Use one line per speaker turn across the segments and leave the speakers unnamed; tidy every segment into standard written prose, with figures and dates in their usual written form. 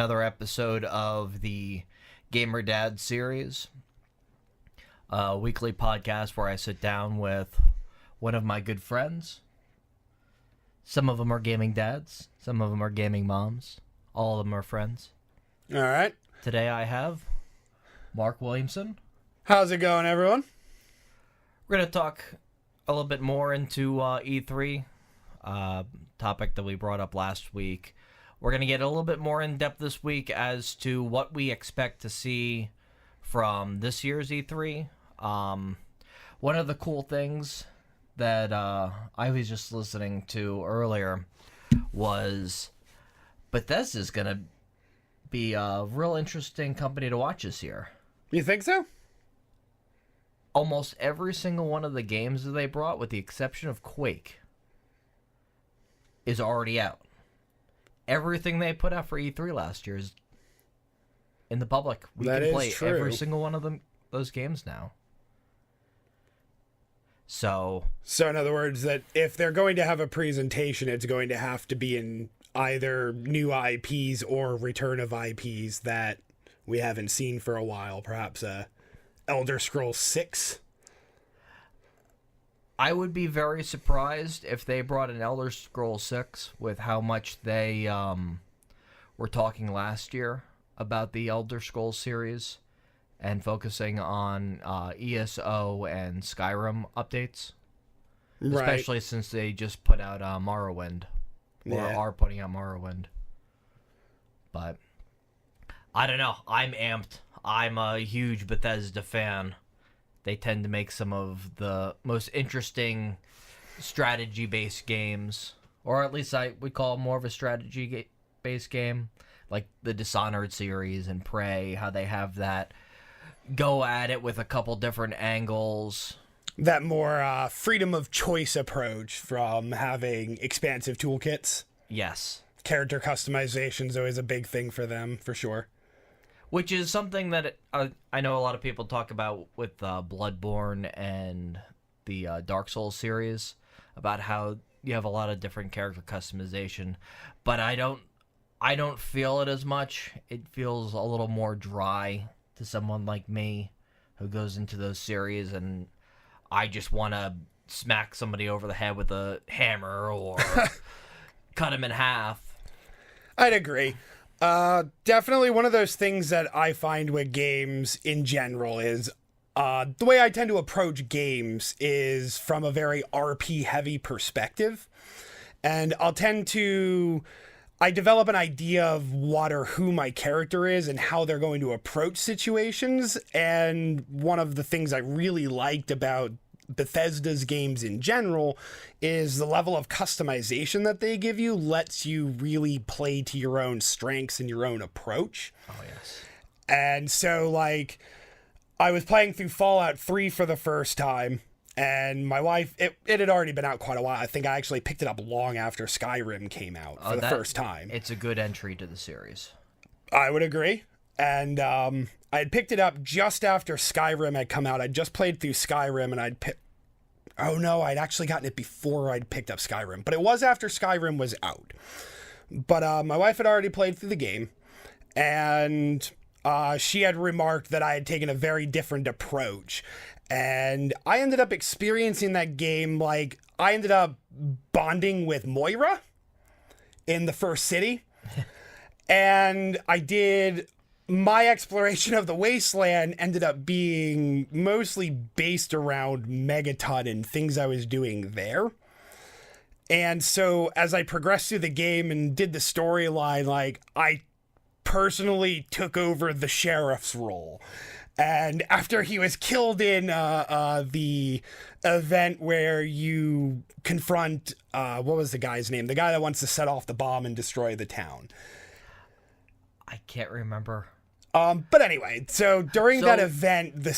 another episode of the Gamer Dad series, a weekly podcast where I sit down with one of my good friends. Some of them are gaming dads, some of them are gaming moms, all of them are friends.
All right.
Today I have Mark Williamson.
How's it going, everyone?
We're going to talk a little bit more into E3, topic that we brought up last week. We're going to get a little bit more in depth this week as to what we expect to see from this year's E3. One of the cool things that I was just listening to earlier was Bethesda's going to be a real interesting company to watch this year.
You think so?
Almost every single one of the games that they brought, with the exception of Quake, is already out. Everything they put out for E3 last year is in the public. We can play every single one of those games now. So
in other words, that if they're going to have a presentation, it's going to have to be in either new IPs or return of IPs that we haven't seen for a while. Perhaps Elder Scrolls 6.
I would be very surprised if they brought an Elder Scrolls 6 with how much they were talking last year about the Elder Scrolls series and focusing on ESO and Skyrim updates. Right. Especially since they just put out Morrowind. Or are putting out Morrowind. But I don't know. I'm amped. I'm a huge Bethesda fan. They tend to make some of the most interesting strategy-based games, or at least I would call it more of a strategy-based game, like the Dishonored series and Prey, how they have that go at it with a couple different angles.
That more freedom of choice approach from having expansive toolkits.
Yes.
Character customization is always a big thing for them, for sure.
Which is something that I know a lot of people talk about with Bloodborne and the Dark Souls series, about how you have a lot of different character customization, but I don't feel it as much. It feels a little more dry to someone like me who goes into those series and I just want to smack somebody over the head with a hammer or cut him in half.
I'd agree. Definitely one of those things that I find with games in general is the way I tend to approach games is from a very RP heavy perspective. And I develop an idea of what or who my character is and how they're going to approach situations. And one of the things I really liked about Bethesda's games in general is the level of customization that they give you lets you really play to your own strengths and your own approach.
Oh, yes.
And so, like, I was playing through Fallout 3 for the first time, and my wife, it had already been out quite a while. I think I actually picked it up long after Skyrim came out for the first time.
It's a good entry to the series.
I would agree. And I had picked it up just after Skyrim had come out. I'd just played through Skyrim, and I'd actually gotten it before I'd picked up Skyrim. But it was after Skyrim was out. But my wife had already played through the game, and she had remarked that I had taken a very different approach. And I ended up experiencing that game like I ended up bonding with Moira in the first city. And my exploration of the wasteland ended up being mostly based around Megaton and things I was doing there. And so as I progressed through the game and did the storyline, like, I personally took over the sheriff's role. And after he was killed in the event where you confront, what was the guy's name? The guy that wants to set off the bomb and destroy the town.
I can't remember.
But anyway, so during that event, the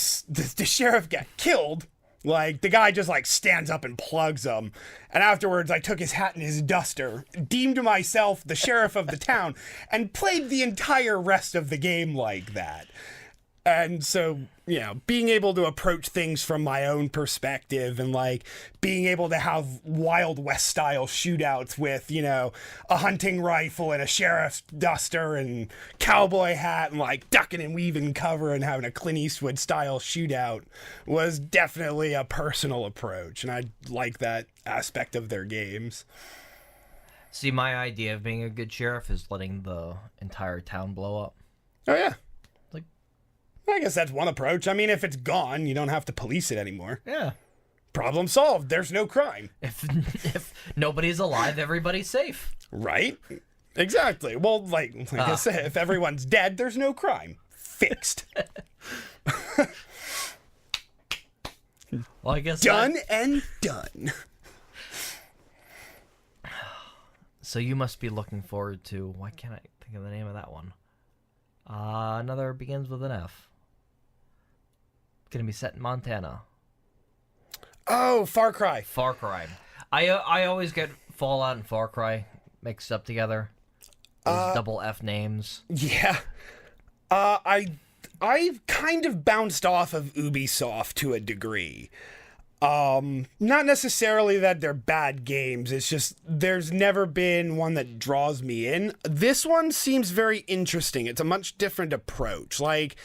sheriff got killed. Like, the guy just, like, stands up and plugs him. And afterwards, I took his hat and his duster, deemed myself the sheriff of the town, and played the entire rest of the game like that. And so, being able to approach things from my own perspective and like being able to have Wild West style shootouts with, a hunting rifle and a sheriff's duster and cowboy hat and like ducking and weaving cover and having a Clint Eastwood style shootout was definitely a personal approach. And I like that aspect of their games.
See, my idea of being a good sheriff is letting the entire town blow up.
Oh, yeah.
Like,
I guess that's one approach. I mean, if it's gone, you don't have to police it anymore.
yeah.
Problem solved. There's no crime.
If nobody's alive, everybody's safe.
Right? Exactly. Well, like I said, if everyone's dead, there's no crime. Fixed.
Well, I guess
Done and done.
So you must be looking forward to, why can't I think of the name of that one? Another begins with an F. Gonna be set in Montana.
Oh, Far Cry.
Far Cry. I always get Fallout and Far Cry mixed up together. Those double F names.
Yeah. I've kind of bounced off of Ubisoft to a degree. Not necessarily that they're bad games, it's just there's never been one that draws me in. This one seems very interesting. It's a much different approach. Like,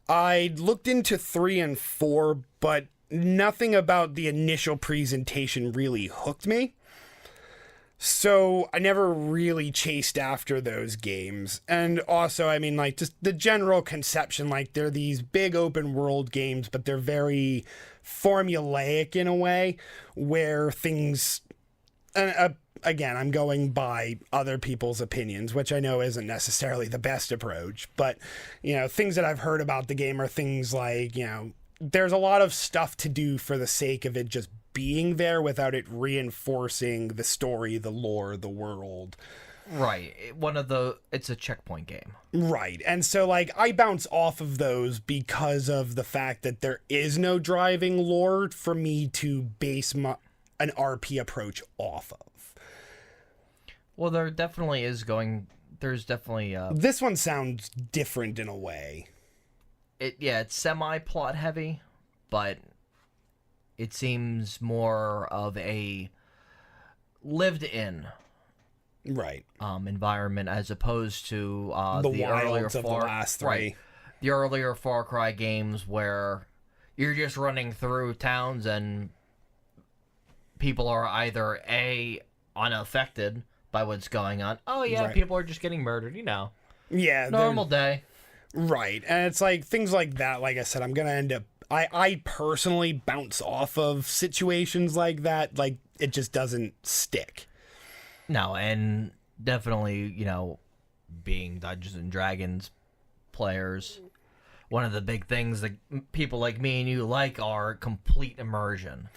I looked into 3 and 4, but nothing about the initial presentation really hooked me. So I never really chased after those games. And also, I mean, like, just the general conception, like, they're these big open world games, but they're very formulaic in a way where things, again, I'm going by other people's opinions, which I know isn't necessarily the best approach, but, things that I've heard about the game are things like, there's a lot of stuff to do for the sake of it just being there without it reinforcing the story, the lore, the world.
Right. It's a checkpoint game. Right.
And so, like, I bounce off of those because of the fact that there is no driving lore for me to base an RP approach off of.
Well, there's definitely...
This one sounds different in a way.
It's semi-plot heavy, but it seems more of a lived-in environment as opposed to the earlier
of the last 3.
Right, the earlier Far Cry games where you're just running through towns and people are either unaffected by what's going on. Oh yeah, people are just getting murdered,
Yeah,
normal day.
Right, and it's like things like that. Like I said, I'm gonna end up. I personally bounce off of situations like that. Like, it just doesn't stick.
No, and definitely, being Dungeons and Dragons players, one of the big things that people like me and you like are complete immersion.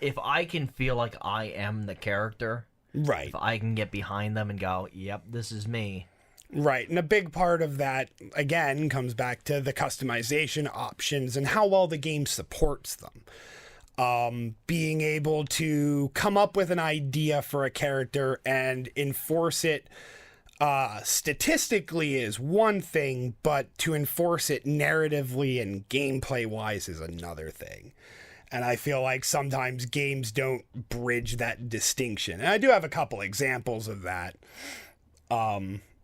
If I can feel like I am the character,
right?
If I can get behind them and go, "Yep, this is me."
Right, and a big part of that, again, comes back to the customization options and how well the game supports them. Being able to come up with an idea for a character and enforce it statistically is one thing, but to enforce it narratively and gameplay-wise is another thing. And I feel like sometimes games don't bridge that distinction. And I do have a couple examples of that.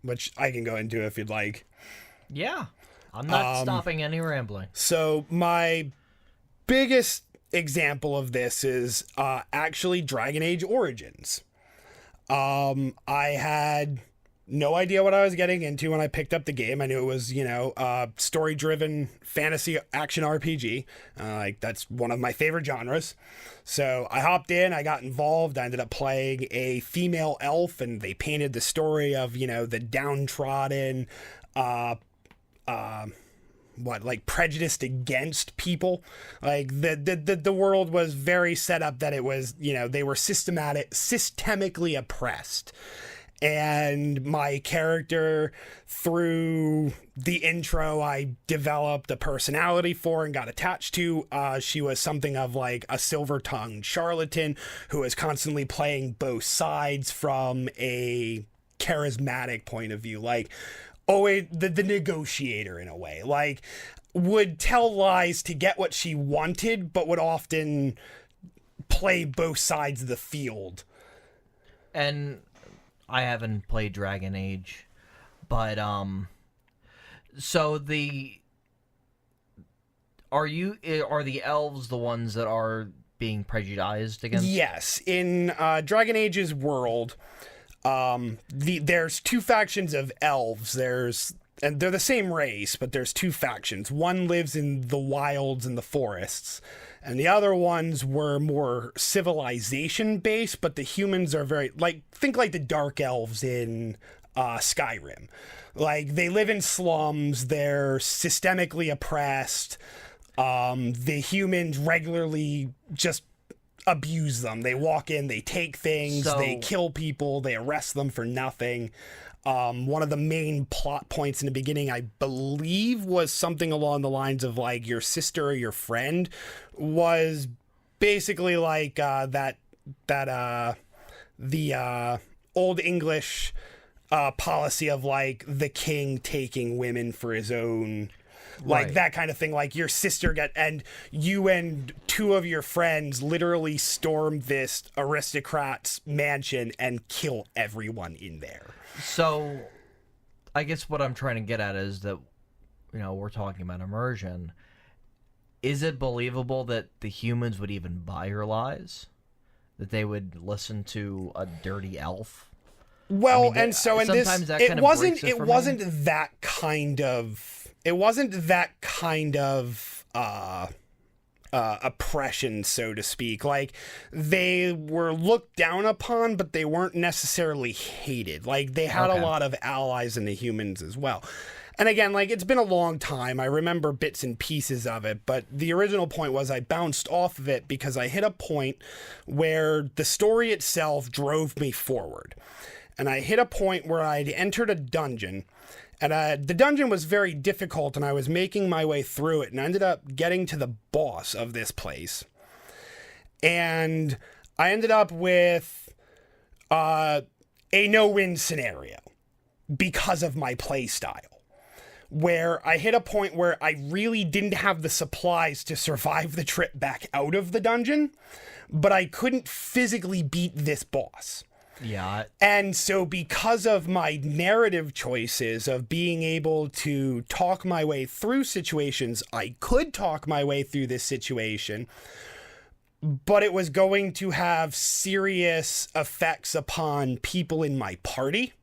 Which I can go into if you'd like.
Yeah. I'm not stopping any rambling.
So my biggest example of this is actually Dragon Age Origins. I had no idea what I was getting into when I picked up the game. I knew it was, story-driven fantasy action RPG. That's one of my favorite genres. So I hopped in, I got involved, I ended up playing a female elf, and they painted the story of, the downtrodden, prejudiced against people. Like, the world was very set up that it was, they were systemically oppressed. And my character, through the intro, I developed a personality for and got attached to. She was something of like a silver-tongued charlatan who was constantly playing both sides from a charismatic point of view. Like, always the negotiator in a way. Like, would tell lies to get what she wanted, but would often play both sides of the field.
And I haven't played Dragon Age, but so are the elves the ones that are being prejudiced against?
Yes, in Dragon Age's world, there's two factions of elves. And they're the same race, but there's two factions. One lives in the wilds and the forests, and the other ones were more civilization based, but the humans are think like the dark elves in Skyrim. Like, they live in slums, they're systemically oppressed. The humans regularly just abuse them. They walk in, they take things, they kill people, they arrest them for nothing. One of the main plot points in the beginning, I believe, was something along the lines of, like, your sister or your friend was basically like the old English policy of, like, the king taking women for his own, like,
Right.
that kind of thing. Like, your sister and you and two of your friends literally storm this aristocrat's mansion and kill everyone in there.
So, I guess what I'm trying to get at is that, we're talking about immersion. Is it believable that the humans would even buy your lies? That they would listen to a dirty elf?
Well,
I mean,
and so in this,
sometimes that
it
kind of
wasn't.
breaks it
It
for
wasn't
me.
that kind of. It wasn't that kind of oppression, so to speak. Like, they were looked down upon, but they weren't necessarily hated. Like, they had
Okay.
a lot of allies in the humans as well. And again, like, it's been a long time. I remember bits and pieces of it, but the original point was I bounced off of it because I hit a point where the story itself drove me forward. And I hit a point where I'd entered a dungeon, and the dungeon was very difficult, and I was making my way through it, and I ended up getting to the boss of this place. And I ended up with a no-win scenario because of my play style, where I hit a point where I really didn't have the supplies to survive the trip back out of the dungeon, but I couldn't physically beat this boss.
Yeah.
And so, because of my narrative choices of being able to talk my way through situations, I could talk my way through this situation, but it was going to have serious effects upon people in my party.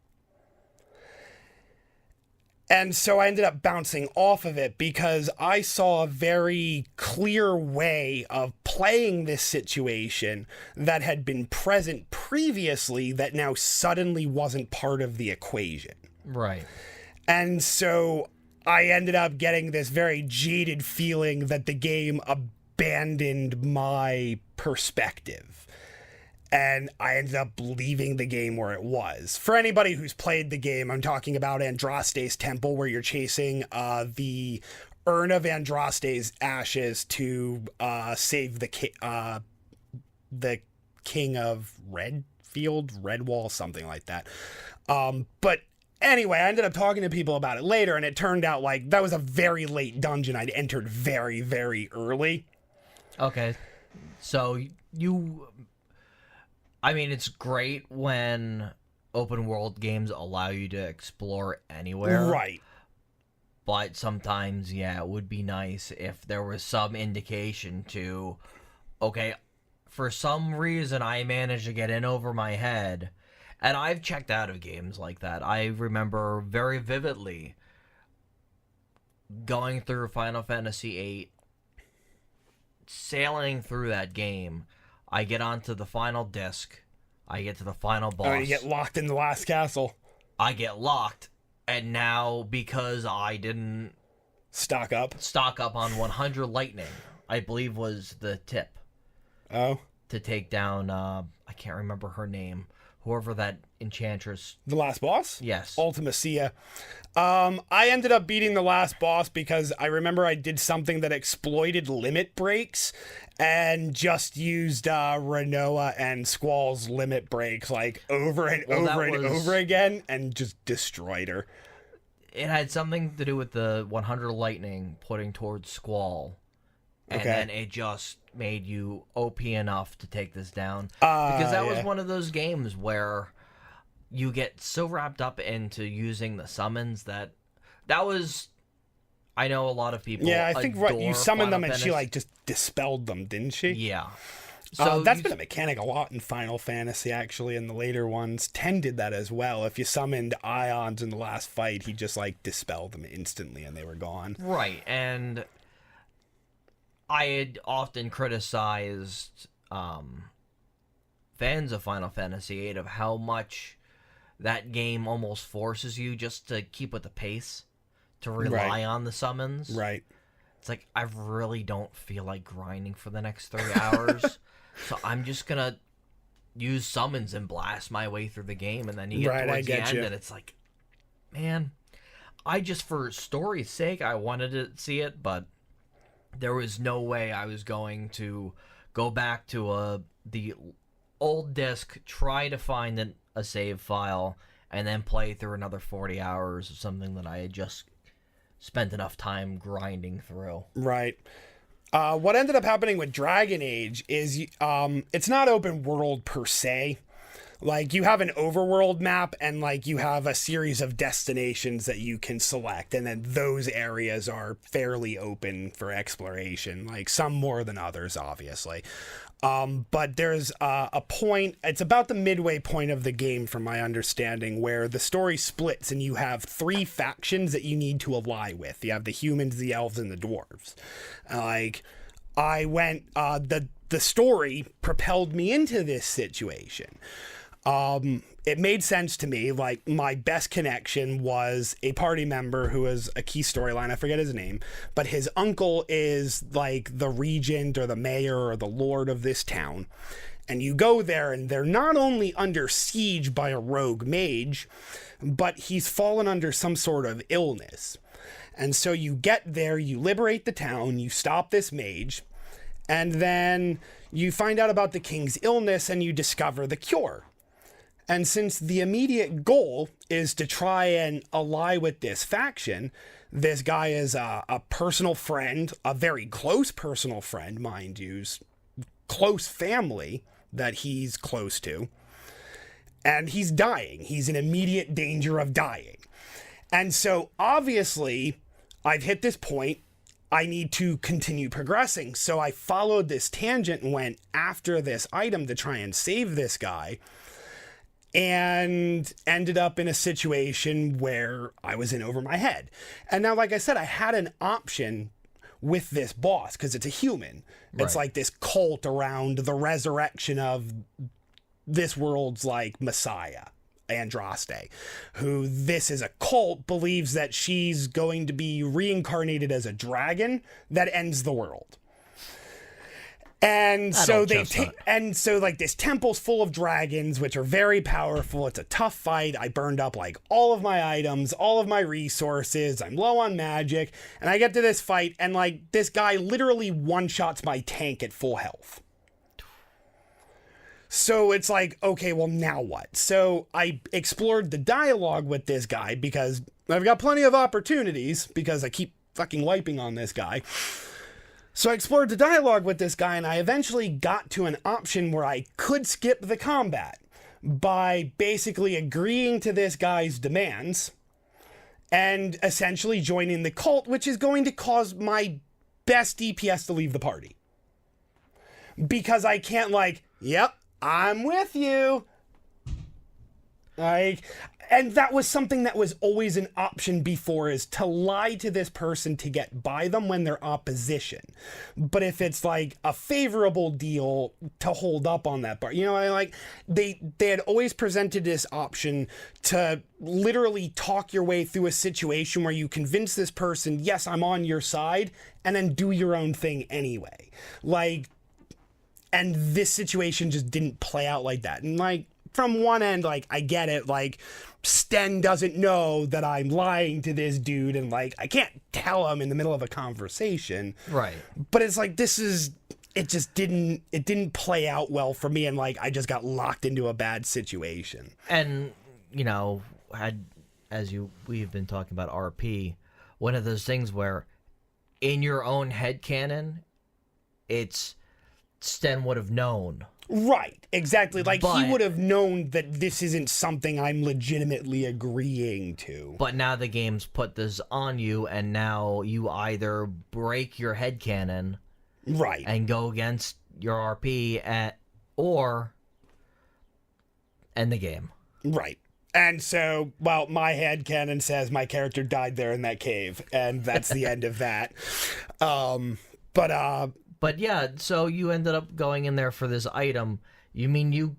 And so I ended up bouncing off of it because I saw a very clear way of playing this situation that had been present previously that now suddenly wasn't part of the equation.
Right.
And so I ended up getting this very jaded feeling that the game abandoned my perspective. And I ended up leaving the game where it was. For anybody who's played the game, I'm talking about Andraste's Temple, where you're chasing the Urn of Andraste's ashes to save the King of Redwall, something like that. But anyway, I ended up talking to people about it later, and it turned out like that was a very late dungeon I'd entered very, very early.
Okay. So I mean, it's great when open world games allow you to explore anywhere.
Right.
But sometimes, yeah, it would be nice if there was some indication to, okay, for some reason I managed to get in over my head. And I've checked out of games like that. I remember very vividly going through Final Fantasy VIII, sailing through that game. I get onto the final disc. I get to the final boss.
Oh, you get locked in the last castle.
I get locked. And now, because I didn't
Stock up.
stock up on 100 lightning, I believe was the tip
Oh.
to take down, I can't remember her name, whoever that enchantress.
The last boss?
Yes.
Ultimacia. I ended up beating the last boss because I remember I did something that exploited limit breaks and just used Renoa and Squall's limit breaks like over and over and over again and just destroyed her.
it had something to do with the 100 Lightning putting towards Squall. And then it just made you OP enough to take this down. Because that was one of those games where you get so wrapped up into using the summons that was... I know a lot of people
I think you summoned them and
Fantasy.
she like just dispelled them, didn't she?
Yeah. So
that's been a mechanic a lot in Final Fantasy, actually, in the later ones. 10 did that as well. If you summoned Ions in the last fight, he just like dispelled them instantly and they were gone.
Right, and I had often criticized fans of Final Fantasy VIII of how much that game almost forces you just to keep with the pace, to rely on the summons.
Right.
It's like, I really don't feel like grinding for the next 3 hours, so I'm just gonna use summons and blast my way through the game, and then you get towards the end, and it's like, man, I just, for story's sake, I wanted to see it, but there was no way I was going to go back to the old disc, try to find a save file, and then play through another 40 hours of something that I had just spent enough time grinding through.
Right. What ended up happening with Dragon Age is it's not open world per se. Like, you have an overworld map and like you have a series of destinations that you can select, and then those areas are fairly open for exploration, like some more than others, obviously. But there's a point, it's about the midway point of the game from my understanding, where the story splits and you have 3 factions that you need to ally with. You have the humans, the elves, and the dwarves. Like, I went, the story propelled me into this situation. It made sense to me. Like, my best connection was a party member who was a key storyline. I forget his name, but his uncle is like the regent or the mayor or the lord of this town. And you go there and they're not only under siege by a rogue mage, but he's fallen under some sort of illness. And so you get there, you liberate the town, you stop this mage, and then you find out about the king's illness and you discover the cure. And since the immediate goal is to try and ally with this faction, this guy is a personal friend, a very close personal friend, mind you, close family that he's close to, and he's dying. He's in immediate danger of dying. And so obviously I've hit this point. I need to continue progressing. So I followed this tangent and went after this item to try and save this guy, and ended up in a situation where I was in over my head. And now, like I said, I had an option with this boss because it's a human. Right. It's like this cult around the resurrection of this world's like messiah, Andraste, who this is a cult, believes that she's going to be reincarnated as a dragon that ends the world. And so like this temple's full of dragons, which are very powerful. It's a tough fight. I burned up like all of my items, all of my resources. I'm low on magic, and I get to this fight, and like this guy literally one-shots my tank at full health. So it's like, okay, well, now what? So I explored the dialogue with this guy because I've got plenty of opportunities because I keep fucking wiping on this guy. So I explored the dialogue with this guy, and I eventually got to an option where I could skip the combat by basically agreeing to this guy's demands and essentially joining the cult, which is going to cause my best DPS to leave the party. Because I can't like, yep, I'm with you. Like, and that was something that was always an option before, is to lie to this person to get by them when they're opposition. But if it's like a favorable deal, to hold up on that part, you know, they had always presented this option to literally talk your way through a situation where you convince this person, yes, I'm on your side, and then do your own thing anyway. Like, and this situation just didn't play out like that. And like, from one end, like, I get it, like, Sten doesn't know that I'm lying to this dude, and like, I can't tell him in the middle of a conversation. Right. But it's like, it didn't play out well for me, and like, I just got locked into a bad situation.
And, you know, we've been talking about RP, one of those things where in your own headcanon, it's Sten would have known.
Right, exactly. Like, he
But-
would have known that this isn't something I'm legitimately agreeing to.
But now the game's put this on you, and now you either break your headcanon
Right.
and go against your RP or end the game.
Right. And so, well, my headcanon says my character died there in that cave, and that's the end of that.
But yeah, so you ended up going in there for this item. You mean you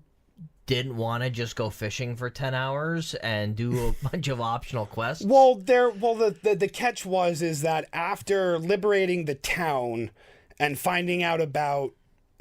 didn't want to just go fishing for 10 hours and do a bunch of optional quests?
the catch is that after liberating the town and finding out about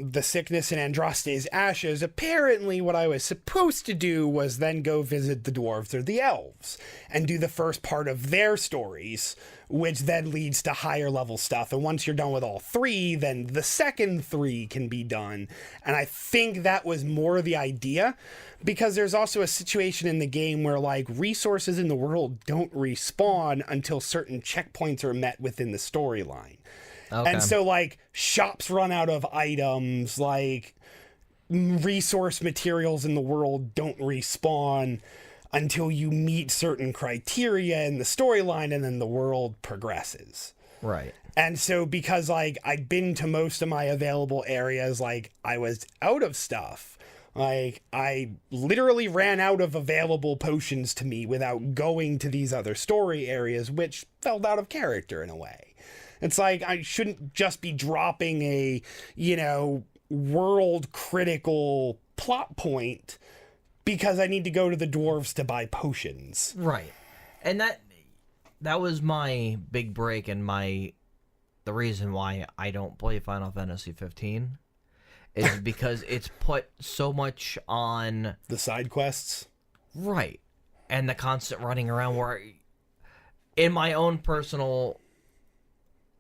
the sickness in Andraste's ashes, apparently what I was supposed to do was then go visit the dwarves or the elves and do the first part of their stories, which then leads to higher level stuff. And once you're done with all three, then the second three can be done. And I think that was more the idea, because there's also a situation in the game where, like, resources in the world don't respawn until certain checkpoints are met within the storyline.
Okay.
And so, like, shops run out of items, like, resource materials in the world don't respawn until you meet certain criteria in the storyline, and then the world progresses.
Right.
And so, because, like, I'd been to most of my available areas, like, I was out of stuff. Like, I literally ran out of available potions to me without going to these other story areas, which felt out of character in a way. It's like, I shouldn't just be dropping a, world critical plot point because I need to go to the dwarves to buy potions.
Right. And that was my big break and the reason why I don't play Final Fantasy 15 is because it's put so much on
The side quests.
right and the constant running around where in my own personal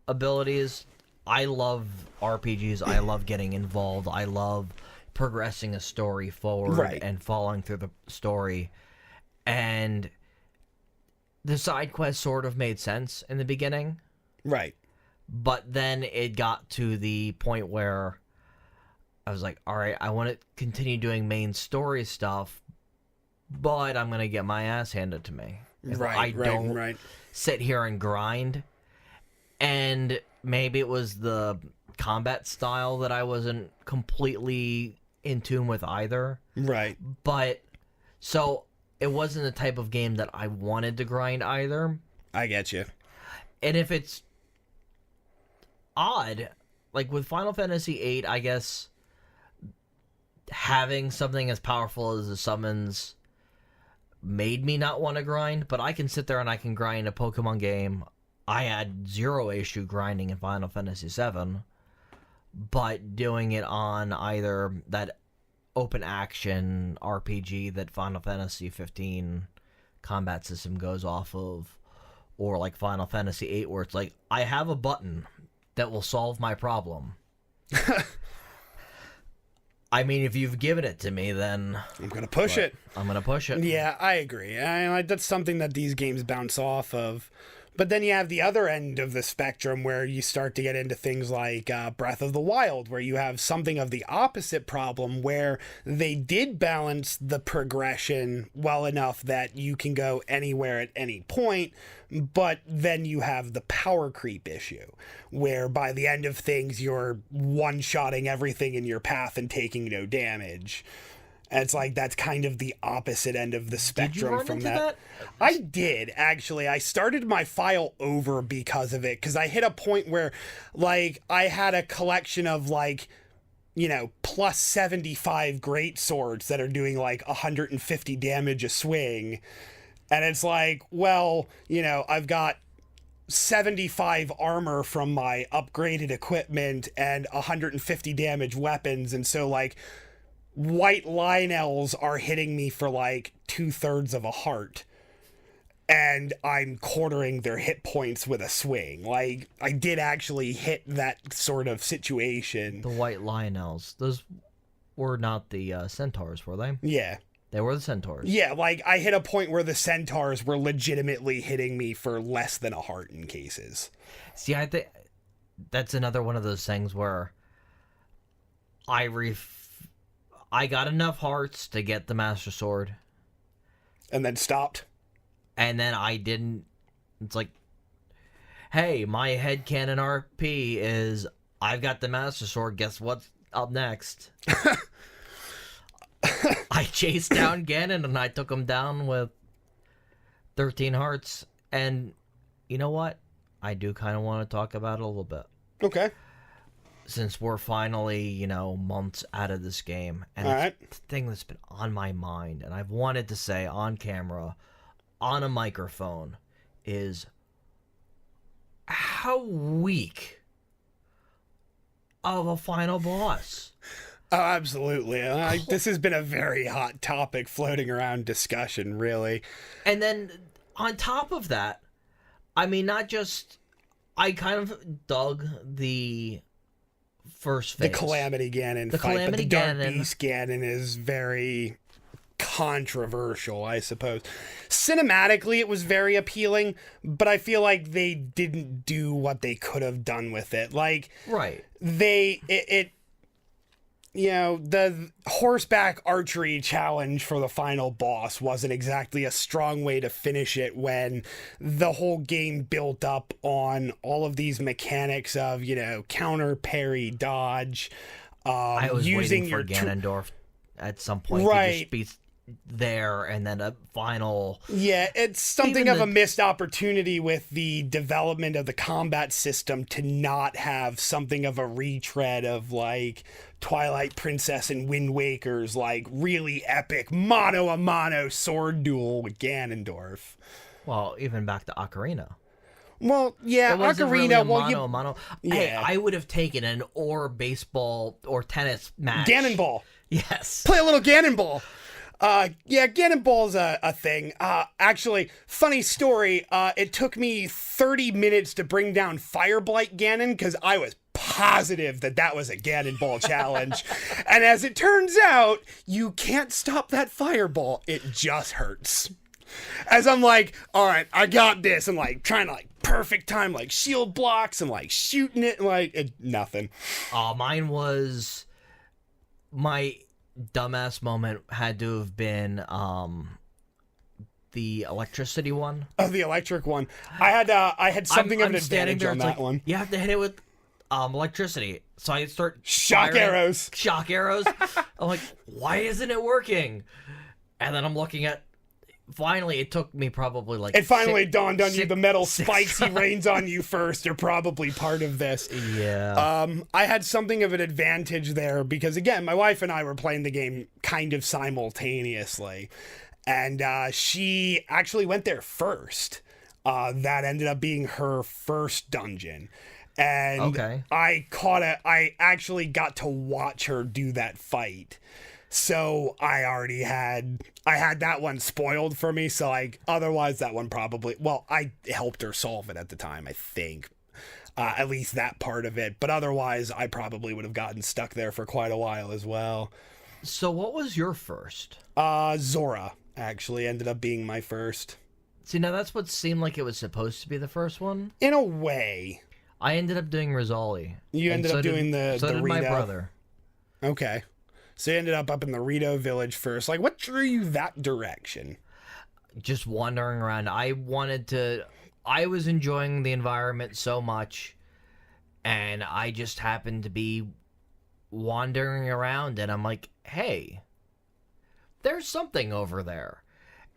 abilities, I love RPGs. I love getting involved. I love progressing a story forward
Right.
and following through the story. And the side quest sort of made sense in the beginning,
Right.
but then it got to the point where I was like, all right, I want to continue doing main story stuff, but I'm going to get my ass handed to me. If I don't sit here and grind. And maybe it was the combat style that I wasn't completely in tune with either.
Right.
But, so, it wasn't the type of game that I wanted to grind either.
I get you.
And if it's odd, like with Final Fantasy VIII, I guess having something as powerful as the summons made me not want to grind, but I can sit there and I can grind a Pokemon game. I had zero issue grinding in Final Fantasy VII, but doing it on either that open action RPG that Final Fantasy 15 combat system goes off of, or like Final Fantasy 8 where it's like, I have a button that will solve my problem. I mean, if you've given it to me, then
I'm going to push it.
I'm going to push it.
Yeah, I agree. That's something that these games bounce off of. But then you have the other end of the spectrum where you start to get into things like Breath of the Wild, where you have something of the opposite problem, where they did balance the progression well enough that you can go anywhere at any point, but then you have the power creep issue, where by the end of things, you're one-shotting everything in your path and taking no damage. And it's like, that's kind of the opposite end of the spectrum
run
from
into
that. I did, actually. I started my file over because of it, because I hit a point where, like, I had a collection of, like, plus 75 great swords that are doing, like, 150 damage a swing. And it's like, well, I've got 75 armor from my upgraded equipment and 150 damage weapons, and so, like, white Lionels are hitting me for like 2/3 of a heart, and I'm quartering their hit points with a swing. Like, I did actually hit that sort of situation.
The White Lionels. Those were not the Centaurs, were they?
Yeah.
They were the centaurs.
Yeah, like I hit a point where the centaurs were legitimately hitting me for less than a heart in cases.
See, I think that's another one of those things where I got enough hearts to get the Master Sword,
And then stopped.
and then I didn't. It's like, hey, my headcanon RP is I've got the Master Sword. Guess what's up next? I chased down Ganon and I took him down with 13 hearts. And you know what? I do kind of want to talk about it a little bit.
Okay.
Since we're finally, months out of this game. And
All
it's
right.
the thing that's been on my mind and I've wanted to say on camera, on a microphone, is how weak of a final boss.
Oh, absolutely. This has been a very hot topic floating around discussion, really.
And then on top of that, I mean, not just, I kind of dug the first phase.
The Calamity Ganon fight,
Calamity
but the Dark
Ganon.
Beast Ganon is very controversial, I suppose. Cinematically, it was very appealing, but I feel like they didn't do what they could have done with it. Like,
Right.
the horseback archery challenge for the final boss wasn't exactly a strong way to finish it when the whole game built up on all of these mechanics of, counter, parry, dodge,
I was
using
waiting for
your
Ganondorf at some point
Right.
to just be there and then a final.
Yeah, it's something
Even
of
the-
a missed opportunity with the development of the combat system to not have something of a retread of like Twilight Princess and Wind Waker's like really epic mano-a-mano sword duel with Ganondorf.
Well, even back to Ocarina.
Well, yeah,
It wasn't
Ocarina,
really a
well,
mano. Hey,
Yeah.
I would have taken an or baseball or tennis match.
Ganon Ball.
Yes.
Play a little Ganon Ball. Yeah, Ganon Ball's a thing. Actually, funny story. It took me 30 minutes to bring down Fireblight Ganon because I was positive that was a Ganon Ball challenge. And as it turns out, you can't stop that fireball. It just hurts. As I'm like, all right, I got this. I'm like trying to perfect time, shield blocks and shooting it and nothing.
Mine was my dumbass moment had to have been the electricity one.
Oh, the electric one. I had something of an advantage on that one.
You have to hit it with electricity. So I start
Shock
firing
arrows.
Shock arrows. I'm like, why isn't it working? And then I'm looking at. Finally, it took me probably
It finally dawned on you the metal
six
spikes he rains on you first are probably part of this.
Yeah.
I had something of an advantage there because, again, my wife and I were playing the game kind of simultaneously. And she actually went there first. That ended up being her first dungeon. And
Okay.
I actually got to watch her do that fight. So I had that one spoiled for me. So otherwise that one probably, I helped her solve it at the time, I think. At least that part of it. But otherwise I probably would have gotten stuck there for quite a while as well.
So what was your first?
Zora actually ended up being my first.
See, now that's what seemed like it was supposed to be the first one.
In a way.
I ended up doing Rizzoli.
You
And
ended up doing
so
the
did my
Rito.
brother.
Okay. So you ended up in the Rito village first. What drew you that direction?
Just wandering around. I was enjoying the environment so much, and I just happened to be wandering around, and I'm like, hey, there's something over there.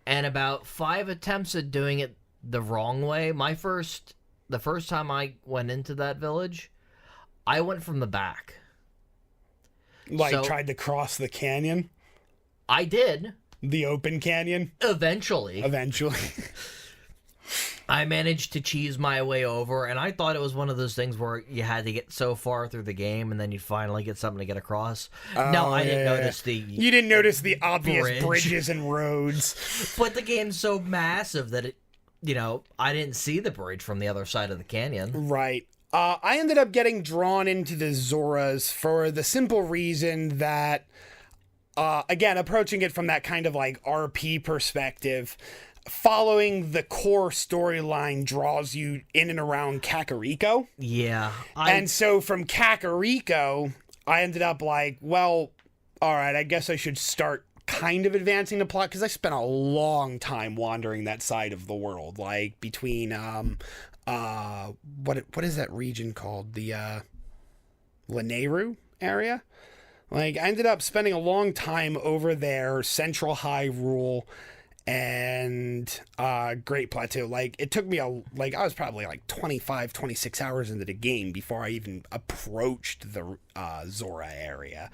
And about 5 attempts at doing it the wrong way. The first time I went into that village, I went from the back. So-
Tried to cross the canyon?
I did,
The open canyon?
eventually.
Eventually.
I managed to cheese my way over, and I thought it was one of those things where you had to get so far through the game, and then you'd finally get something to get across. No, I didn't notice
You didn't notice the obvious
Bridge.
bridges and roads.
But the game's so massive that it, I didn't see the bridge from the other side of the canyon.
Right. I ended up getting drawn into the Zoras for the simple reason that again, approaching it from that kind of like RP perspective, following the core storyline draws you in and around Kakariko.
Yeah.
And so from Kakariko, I ended up like, well, all right, I guess I should start kind of advancing the plot, because I spent a long time wandering that side of the world, like between what is that region called? The Lanayru area? Like, I ended up spending a long time over there, Central Hyrule and Great Plateau. Like, it took me I was probably like 25, 26 hours into the game before I even approached the Zora area.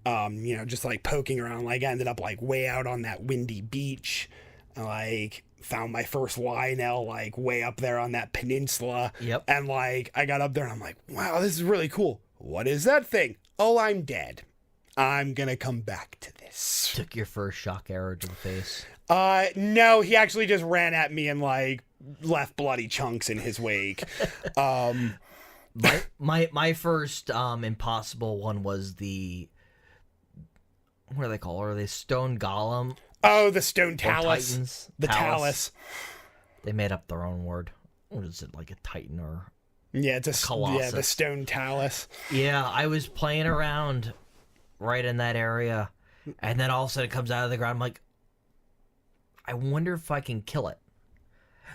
Just like poking around. Like, I ended up like way out on that windy beach, and like found my first Lionel like way up there on that peninsula.
Yep.
And like I got up there and I'm like, wow, this is really cool. What is that thing? Oh, I'm dead. I'm gonna come back to this.
Took your first shock arrow to the face.
No, he actually just ran at me and like left bloody chunks in his wake.
My first impossible one was the, what do they call her? Are they stone golem?
Oh, the stone talus.
Titans?
The talus.
They made up their own word. What is it, like a titan or?
Yeah, it's a
Colossus.
Yeah, the stone talus.
Yeah, I was playing around right in that area, and then all of a sudden it comes out of the ground. I'm like, I wonder if I can kill it.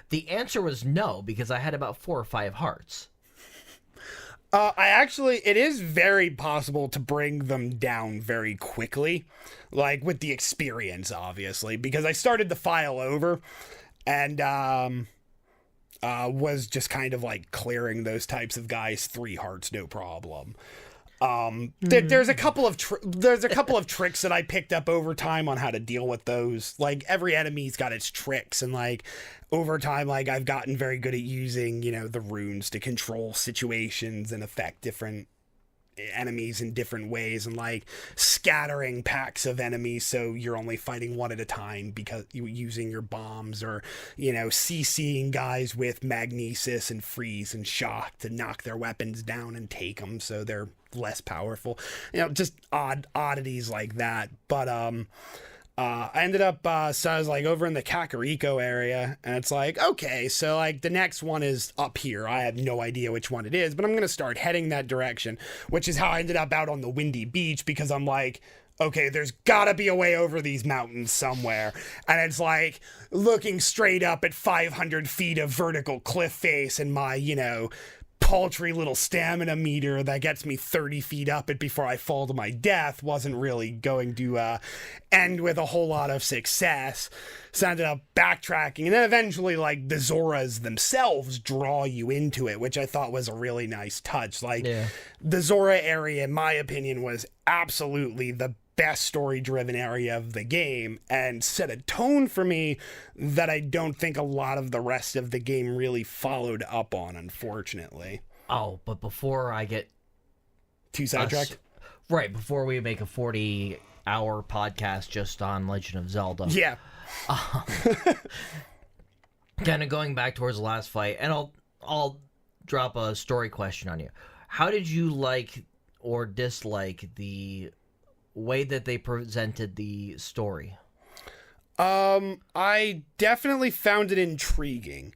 The answer was no, because I had about 4 or 5 hearts.
It is very possible to bring them down very quickly, like with the experience, obviously, because I started the file over and was just kind of like clearing those types of guys 3 hearts, no problem. There's a couple of tricks that I picked up over time on how to deal with those. Like, every enemy's got its tricks, and like over time, like I've gotten very good at using, the runes to control situations and affect different enemies in different ways, and like scattering packs of enemies so you're only fighting one at a time because you using your bombs, or CCing guys with magnesis and freeze and shock to knock their weapons down and take them so they're less powerful, just oddities like that. But I ended up so I was like over in the Kakariko area, and it's like, okay, so like the next one is up here. I have no idea which one it is, but I'm gonna start heading that direction, which is how I ended up out on the windy beach, because I'm like, okay, there's gotta be a way over these mountains somewhere. And it's like looking straight up at 500 feet of vertical cliff face, and my paltry little stamina meter that gets me 30 feet up it before I fall to my death wasn't really going to end with a whole lot of success. So I ended up backtracking, and then eventually like the Zoras themselves draw you into it, which I thought was a really nice touch. Like,
Yeah.
The Zora area, in my opinion, was absolutely the best story-driven area of the game, and set a tone for me that I don't think a lot of the rest of the game really followed up on, unfortunately.
Oh, but before I get
Too sidetracked?
right, before we make a 40-hour podcast just on Legend of Zelda.
Yeah.
Kind of going back towards the last fight, and I'll drop a story question on you. How did you like or dislike the way that they presented the story?
I definitely found it intriguing.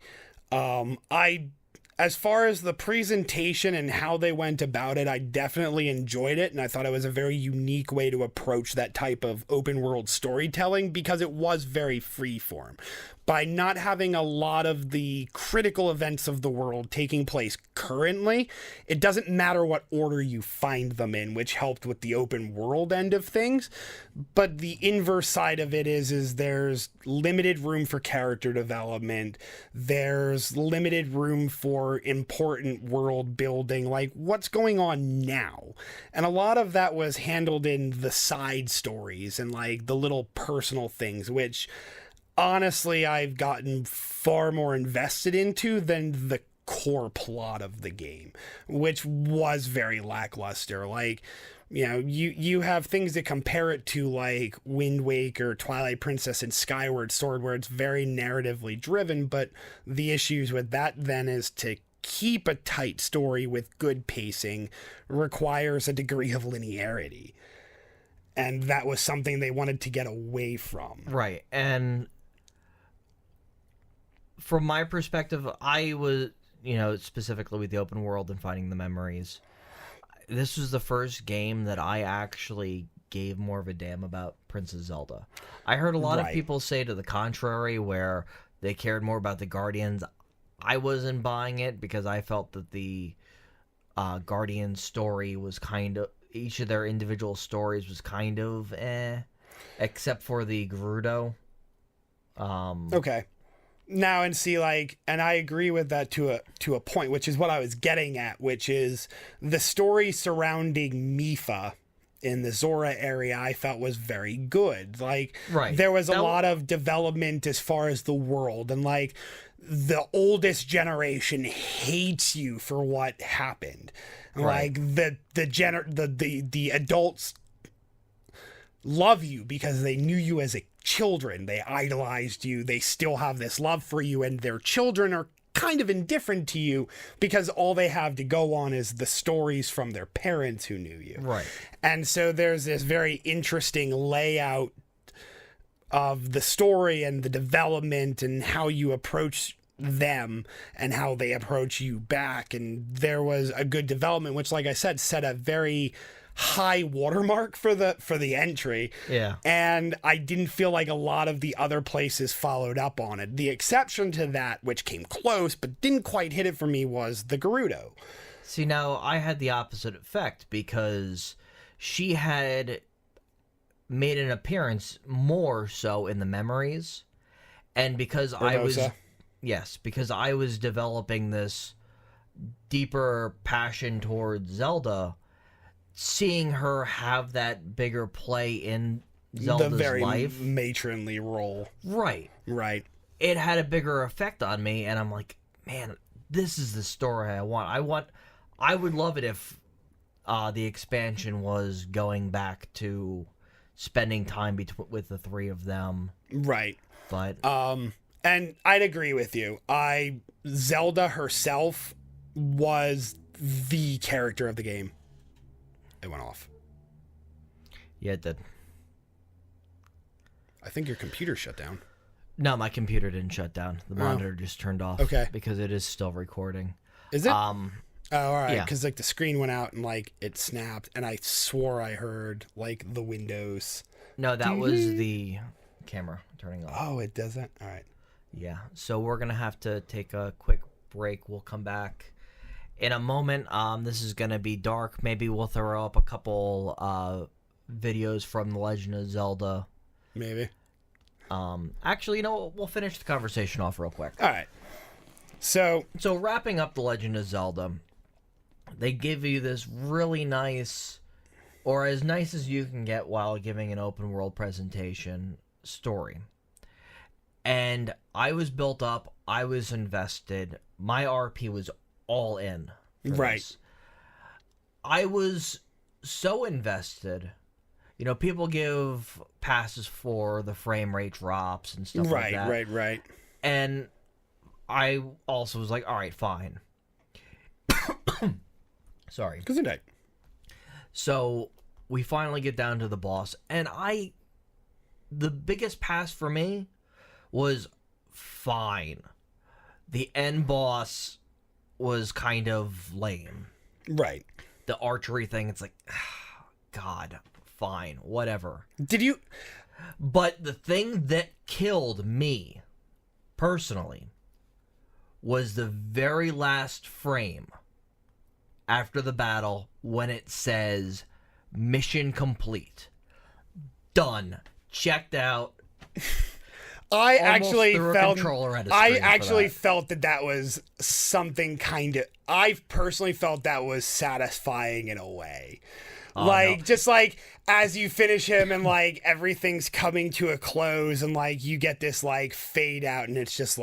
As far as the presentation and how they went about it, I definitely enjoyed it, and I thought it was a very unique way to approach that type of open world storytelling, because it was very freeform. By not having a lot of the critical events of the world taking place currently, it doesn't matter what order you find them in, which helped with the open world end of things. But the inverse side of it is there's limited room for character development. There's limited room for important world building, like what's going on now. And a lot of that was handled in the side stories and like the little personal things, which honestly I've gotten far more invested into than the core plot of the game, which was very lackluster. Like, you have things that compare it to like Wind Waker, Twilight Princess, and Skyward Sword, where it's very narratively driven, but the issues with that then is to keep a tight story with good pacing requires a degree of linearity. and that was something they wanted to get away from.
Right. And from my perspective, I was, specifically with the open world and finding the memories, this was the first game that I actually gave more of a damn about Princess Zelda. I heard a lot of people say to the contrary, where they cared more about the Guardians. I wasn't buying it because I felt that the Guardian story was kind of, each of their individual stories was kind of except for the Gerudo.
Okay. Now, and see, and I agree with that to a point, which is what I was getting at, which is the story surrounding Mipha in the Zora area I felt was very good. There was a lot of development as far as the world, and the oldest generation hates you for what happened.
Right.
The adults love you because they knew you as a children. They idolized you. They still have this love for you, and their children are kind of indifferent to you because all they have to go on is the stories from their parents who knew you.
Right.
And so there's this very interesting layout of the story and the development and how you approach them and how they approach you back. And there was a good development, which, like I said, set a very high watermark for the entry.
Yeah.
And I didn't feel like a lot of the other places followed up on it. The exception to that, which came close but didn't quite hit it for me, was the Gerudo.
See, now I had the opposite effect because she had made an appearance more so in the memories, and because
Urbosa.
because I was developing this deeper passion towards Zelda, seeing her have that bigger play in Zelda's
the very
life,
matronly role.
right, it had a bigger effect on me, and I'm like, man, this is the story I want. I would love it if the expansion was going back to spending time with the three of them.
Right.
But
and I'd agree with you. Zelda herself was the character of the game. It went off.
Yeah, it did.
I think your computer shut down.
No, my computer didn't shut down. The monitor just turned off.
Okay.
Because it is still recording.
Is it? Oh, all right.
Yeah.
Because the screen went out and it snapped, and I swore I heard the Windows.
No, that was the camera turning off.
Oh, it doesn't. All right.
Yeah. So we're gonna have to take a quick break. We'll come back in a moment. This is gonna be dark. Maybe we'll throw up a couple videos from The Legend of Zelda.
Maybe.
Actually, we'll finish the conversation off real quick.
All right. So
wrapping up The Legend of Zelda, they give you this really nice, or as nice as you can get while giving an open world presentation, story. And I was built up, I was invested, my RP was all in for
right.
this. I was so invested. People give passes for the frame rate drops and stuff like that.
Right.
And I also was like, all right, fine. Sorry.
Gesundheit.
So we finally get down to the boss, and the biggest pass for me was fine. The end boss was kind of lame.
Right.
The archery thing, it's like, God, fine, whatever.
Did you?
But the thing that killed me, personally, was the very last frame after the battle when it says, mission complete. Done. Checked out.
I actually
felt
that was something kind of. I personally felt that was satisfying in a way. No. Just as you finish him and everything's coming to a close and you get this fade out and it's just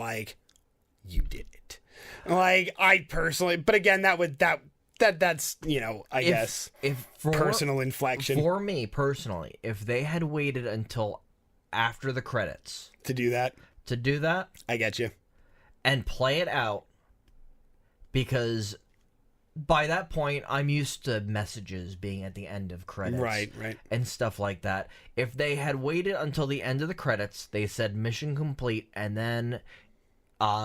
you did it. I personally, but again, that's I guess personal inflection
for me personally. If they had waited until after the credits
to do that,
I
get you,
and play it out, because by that point, I'm used to messages being at the end of credits.
Right.
And stuff like that. If they had waited until the end of the credits, they said mission complete, and then,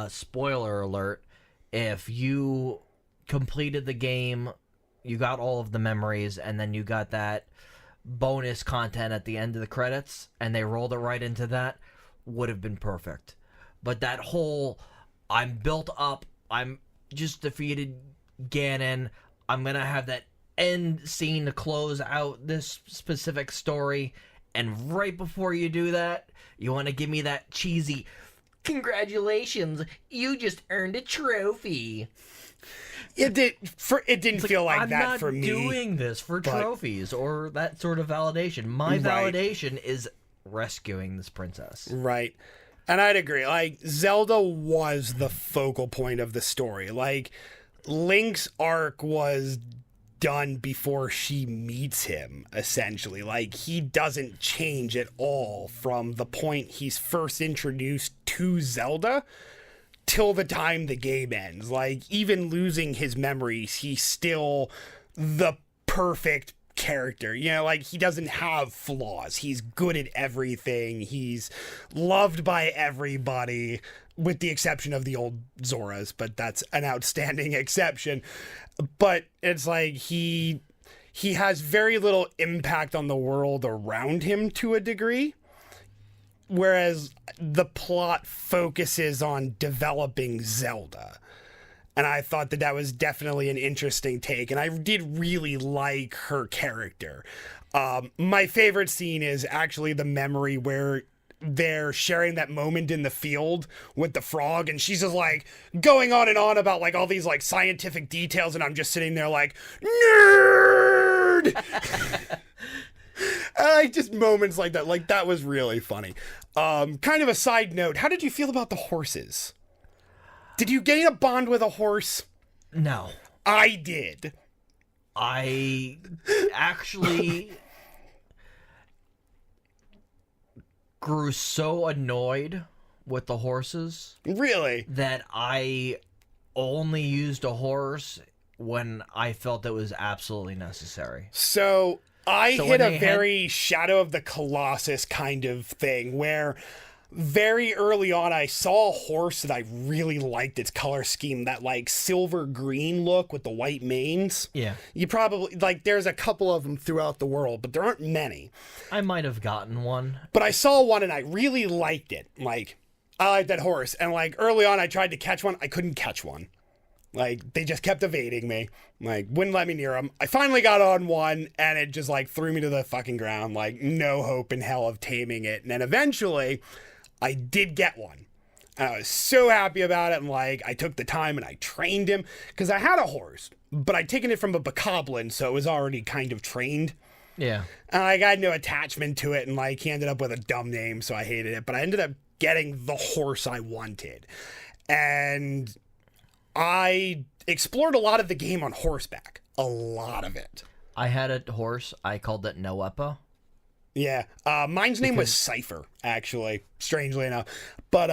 spoiler alert, if you completed the game, you got all of the memories, and then you got that bonus content at the end of the credits, and they rolled it right into that, would have been perfect. But that whole, I'm built up, I'm just defeated Ganon, I'm gonna have that end scene to close out this specific story, and right before you do that, you want to give me that cheesy, congratulations, you just earned a trophy.
It didn't feel like that for me.
I'm not doing this for trophies or that sort of validation. My validation is rescuing this princess.
Right. And I'd agree. Like, Zelda was the focal point of the story. Like, Link's arc was done before she meets him, essentially. Like, he doesn't change at all from the point he's first introduced to Zelda till the time the game ends. Like, even losing his memories, he's still the perfect character. You know, like, he doesn't have flaws. He's good at everything. He's loved by everybody, with the exception of the old Zoras, but that's an outstanding exception. But it's like he has very little impact on the world around him to a degree, whereas the plot focuses on developing Zelda. And I thought that was definitely an interesting take, and I did really like her character. My favorite scene is actually the memory where they're sharing that moment in the field with the frog, and she's just like going on and on about like all these like scientific details, and I'm just sitting there like, nerd. Just moments like that was really funny. Kind of a side note, how did you feel about the horses? Did you gain a bond with a horse?
No.
I did.
I actually grew so annoyed with the horses.
Really?
That I only used a horse when I felt it was absolutely necessary.
So I hit a very Shadow of the Colossus kind of thing where very early on I saw a horse that I really liked its color scheme, that like silver green look with the white manes.
Yeah.
You probably, like, there's a couple of them throughout the world, but there aren't many.
I might have gotten one.
But I saw one and I really liked it. Like, I liked that horse. And like early on I tried to catch one. I couldn't catch one. Like, they just kept evading me. Like, wouldn't let me near them. I finally got on one, and it just, like, threw me to the fucking ground. Like, no hope in hell of taming it. And then eventually, I did get one. And I was so happy about it. And, like, I took the time and I trained him. Because I had a horse, but I'd taken it from a bokoblin, so it was already kind of trained.
Yeah.
And, like, I had no attachment to it. And, like, he ended up with a dumb name, so I hated it. But I ended up getting the horse I wanted. And I explored a lot of the game on horseback. A lot of it.
I had a horse. I called it Noepa.
Yeah. Mine's name was Cypher, actually, strangely enough. But,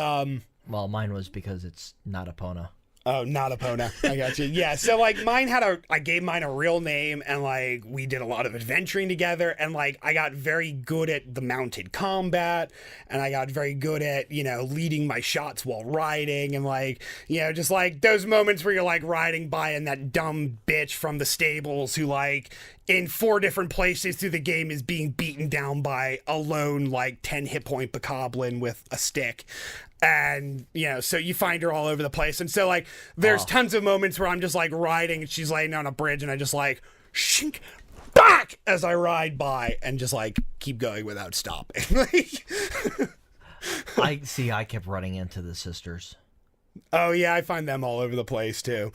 well, mine was because it's not Epona.
Oh, not Epona. I got you. Yeah, so, like, I gave mine a real name, and, like, we did a lot of adventuring together, and, like, I got very good at the mounted combat, and I got very good at, you know, leading my shots while riding, and, like, you know, just, like, those moments where you're, like, riding by and that dumb bitch from the stables who, like, in 4 different places through the game is being beaten down by a lone, like, 10 hit point bokoblin with a stick. And, you know, so you find her all over the place. And so, like, there's tons of moments where I'm just, like, riding and she's laying on a bridge and I just, like, shink back as I ride by and just, like, keep going without stopping.
I kept running into the sisters.
Oh, yeah, I find them all over the place, too.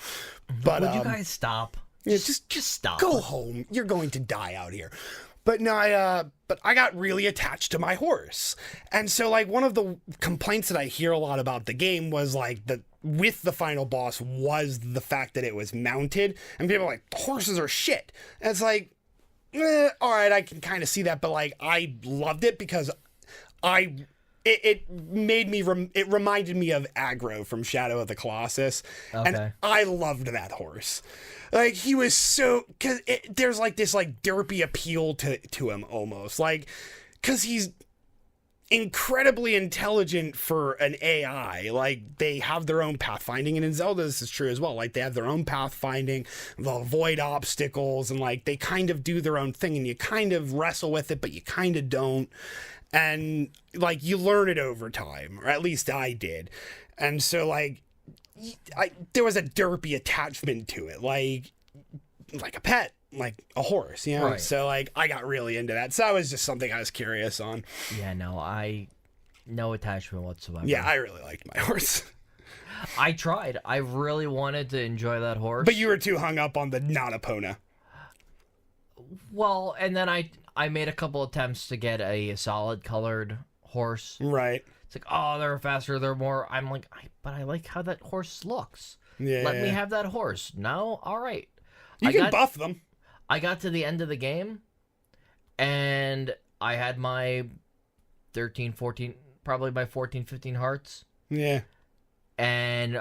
But
would you guys stop?
Yeah,
just stop.
Go home. You're going to die out here. But no, I got really attached to my horse. And so, like, one of the complaints that I hear a lot about the game was, like, with the final boss was the fact that it was mounted. And people are like, the horses are shit. And it's like, all right, I can kind of see that. But, like, I loved it because I it made me it reminded me of Aggro from Shadow of the Colossus,
Okay.
and I loved that horse. Like, he was so, because there's like this like derpy appeal to him almost, like, because he's incredibly intelligent for an AI. Like, they have their own pathfinding, and in Zelda this is true as well. Like, they have their own pathfinding, they'll avoid obstacles, and like they kind of do their own thing, and you kind of wrestle with it, but you kind of don't. And like, you learn it over time, or at least I did. And so like, there was a derpy attachment to it, like a pet, like a horse, you know?
Right.
So like, I got really into that. So that was just something I was curious on.
Yeah, no attachment whatsoever.
Yeah, I really liked my horse.
I tried. I really wanted to enjoy that horse.
But you were too hung up on the not Epona.
Well, and then I made a couple attempts to get a solid colored horse.
Right.
It's like, oh, they're faster, they're more. I'm like, but I like how that horse looks.
Yeah.
Let me have that horse. No? All right.
You can buff them.
I got to the end of the game, and I had my 13, 14, probably my 14, 15 hearts,
Yeah.
and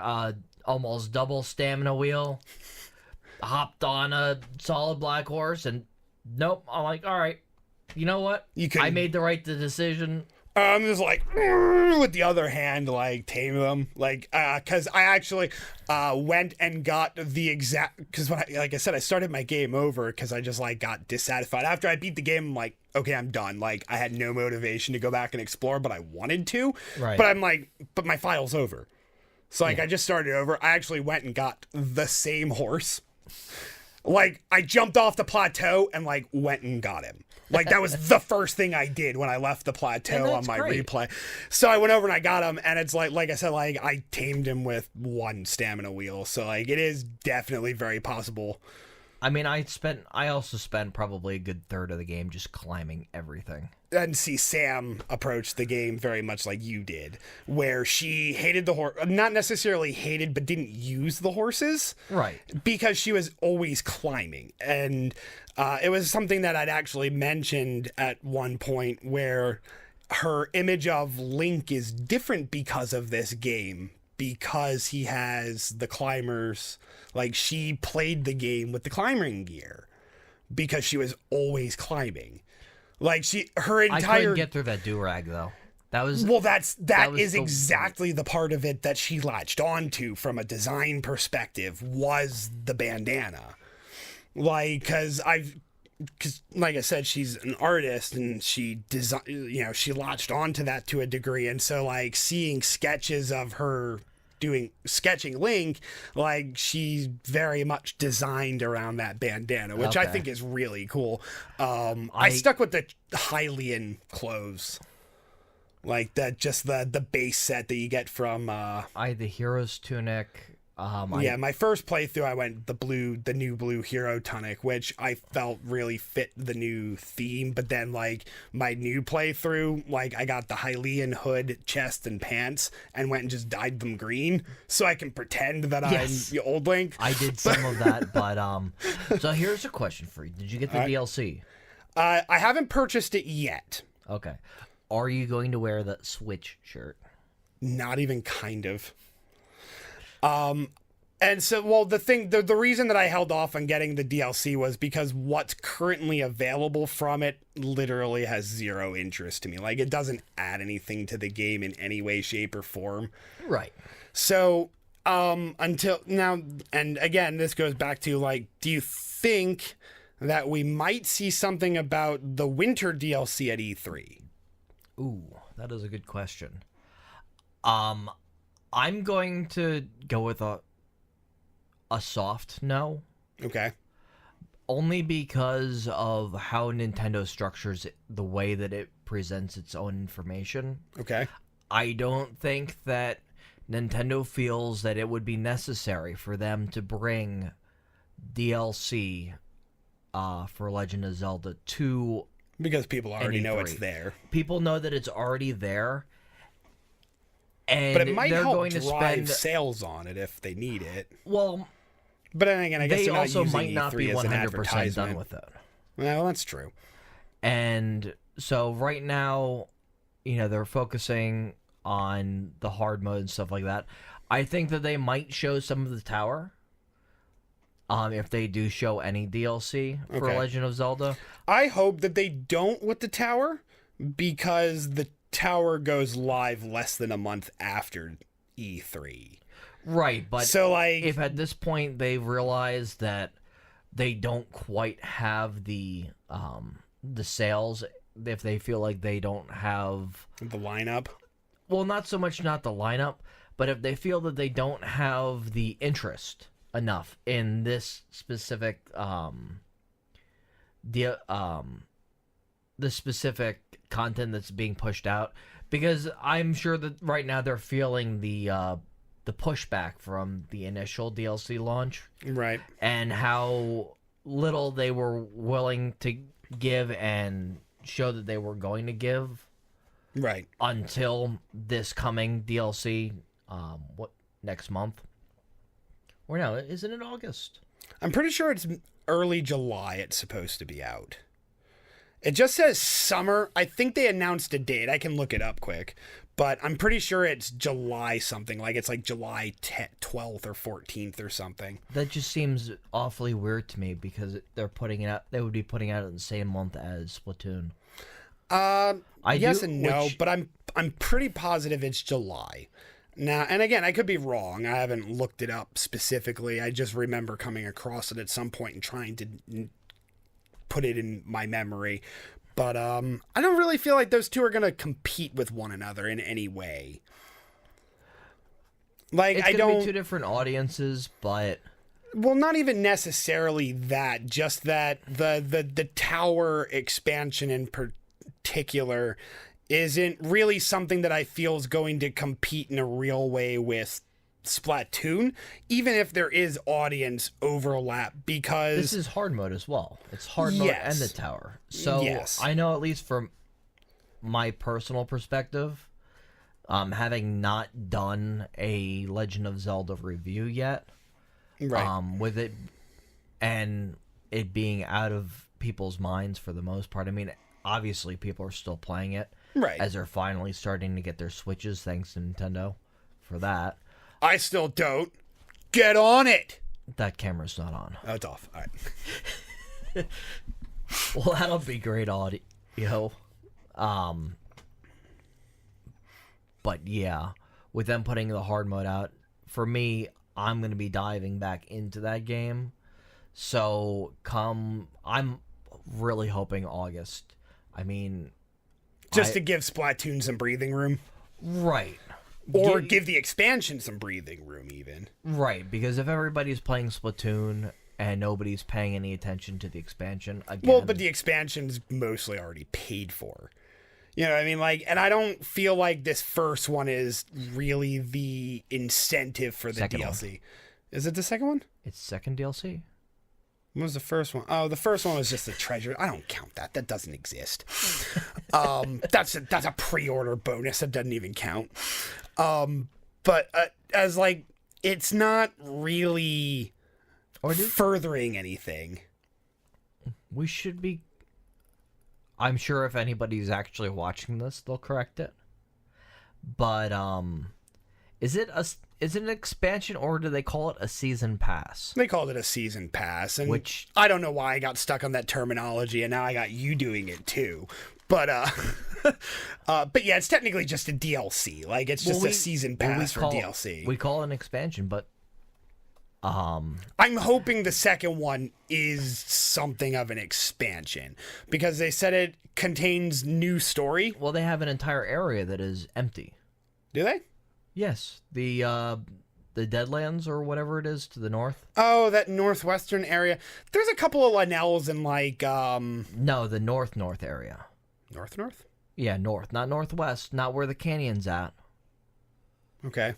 almost double stamina wheel. Hopped on a solid black horse, and nope. I'm like, all right, you know what? I made the right decision.
I'm just like, with the other hand, like, tame them. Like, because I actually went and got the exact, because like I said, I started my game over because I just, like, got dissatisfied. After I beat the game, I'm like, okay, I'm done. Like, I had no motivation to go back and explore, but I wanted to.
Right.
But I'm like, but my file's over. So, like, I just started over. I actually went and got the same horse. Like, I jumped off the plateau and, like, went and got him. Like, that was the first thing I did when I left the plateau on my replay. So I went over and I got him, and it's like I said, like, I tamed him with one stamina wheel. So, like, it is definitely very possible.
I mean, I also spent probably a good third of the game just climbing everything.
And see, Sam approached the game very much like you did, where she hated the horse, not necessarily hated, but didn't use the horses.
Right.
Because she was always climbing. And it was something that I'd actually mentioned at one point, where her image of Link is different because of this game, because he has the climbers. Like, she played the game with the climbing gear because she was always climbing. Like, her entire...
I couldn't get through that do-rag, though. That was...
Well, that is exactly the part of it that she latched onto from a design perspective, was the bandana. Like, because like I said, she's an artist, and she latched onto that to a degree. And so, like, seeing sketches of her sketching Link, like, she's very much designed around that bandana, which I think is really cool. I stuck with the Hylian clothes, like that, just the base set that you get from
I had the hero's tunic.
My first playthrough, I went the new blue hero tunic, which I felt really fit the new theme. But then, like, my new playthrough, like, I got the Hylian hood, chest, and pants, and went and just dyed them green so I can pretend that I'm the old Link.
I did some of that, but so here's a question for you: did you get the DLC?
I haven't purchased it yet.
Okay. Are you going to wear the Switch shirt?
Not even kind of. And so, well, the reason that I held off on getting the DLC was because what's currently available from it literally has zero interest to me. Like, it doesn't add anything to the game in any way, shape, or form.
Right.
So, until now, and again, this goes back to, like, do you think that we might see something about the winter DLC at E3?
Ooh, that is a good question. I'm going to go with a soft no.
Okay.
Only because of how Nintendo structures the way that it presents its own information.
Okay.
I don't think that Nintendo feels that it would be necessary for them to bring DLC for Legend of Zelda to...
Because people already know it's there.
People know that it's already there. And
but it might help
going
drive sales on it if they need it.
Well,
but then again, I guess
they
they're not
also
using
might not be
E3 as an
100%
advertisement.
done with it.
Well, that's true.
And so right now, they're focusing on the hard mode and stuff like that. I think that they might show some of the tower. If they do show any DLC for
Okay.
Legend of Zelda.
I hope that they don't with the tower, because the tower goes live less than a month after E3.
Right, but
So, like,
if at this point they've realized that they don't quite have the sales, if they feel like they don't have,
the lineup.
well, not so much not the lineup, but if they feel that they don't have the interest enough in this specific the specific content that's being pushed out, because I'm sure that right now they're feeling the pushback from the initial DLC launch
Right.
and how little they were willing to give and show that they were going to give
Right.
until this coming DLC next month. Or no, isn't it August?
I'm pretty sure it's early July it's supposed to be out. It just says summer. I think they announced a date. I can look it up quick. But I'm pretty sure it's July something. Like it's like July 12th or 14th or something.
That just seems awfully weird to me because they're putting it out. They would be putting it out in the same month as Splatoon.
Yes
do,
and no,
which-
but I'm pretty positive it's July. Now, and again, I could be wrong. I haven't looked it up specifically. I just remember coming across it at some point and trying to put it in my memory. But I don't really feel like those two are going to compete with one another in any way. Like,
It's
I
gonna
don't.
be two different audiences, but
Well, not even necessarily that. Just that the tower expansion in particular isn't really something that I feel is going to compete in a real way with Splatoon, even if there is audience overlap, because
this is hard mode as well. It's hard mode
Yes.
and the tower. So
Yes.
I know, at least from my personal perspective, having not done a Legend of Zelda review yet,
right.
with it and it being out of people's minds for the most part. I mean, obviously people are still playing it
Right.
as they're finally starting to get their Switches, thanks to Nintendo for that.
I still don't. Get on it.
That camera's not on.
Oh, it's off. All right.
Well, that'll be great audio. But yeah, with them putting the hard mode out, for me, I'm going to be diving back into that game. So I'm really hoping August. I mean,
Just to give Splatoon some breathing room.
right.
Or
Gi-
give the expansion some breathing room, even.
Right, because if everybody's playing Splatoon and nobody's paying any attention to the expansion, again,
Well, but the expansion's mostly already paid for. You know what I mean? Like, and I don't feel like this first one is really the incentive for the
Second
DLC. Is it the second one?
it's second DLC.
What was the first one? Oh, the first one was just the treasure. I don't count that. That doesn't exist. That's a pre-order bonus. That doesn't even count. But as like, it's not really
Or
furthering anything.
we should be. I'm sure if anybody's actually watching this, they'll correct it. But is it an expansion, or do they call it a season pass?
They called it a season pass, and
Which-
I don't know why I got stuck on that terminology, and now I got you doing it too. But but yeah, it's technically just a DLC. Like it's just a season pass for DLC.
We call it an expansion, but
I'm hoping the second one is something of an expansion because they said it contains new story.
well, they have an entire area that is empty.
Do they?
Yes, the Deadlands or whatever it is to the north.
Oh, that northwestern area. There's a couple of Linnells in like
No, the north area.
north.
Yeah, north, not northwest, not where the canyon's at.
Okay.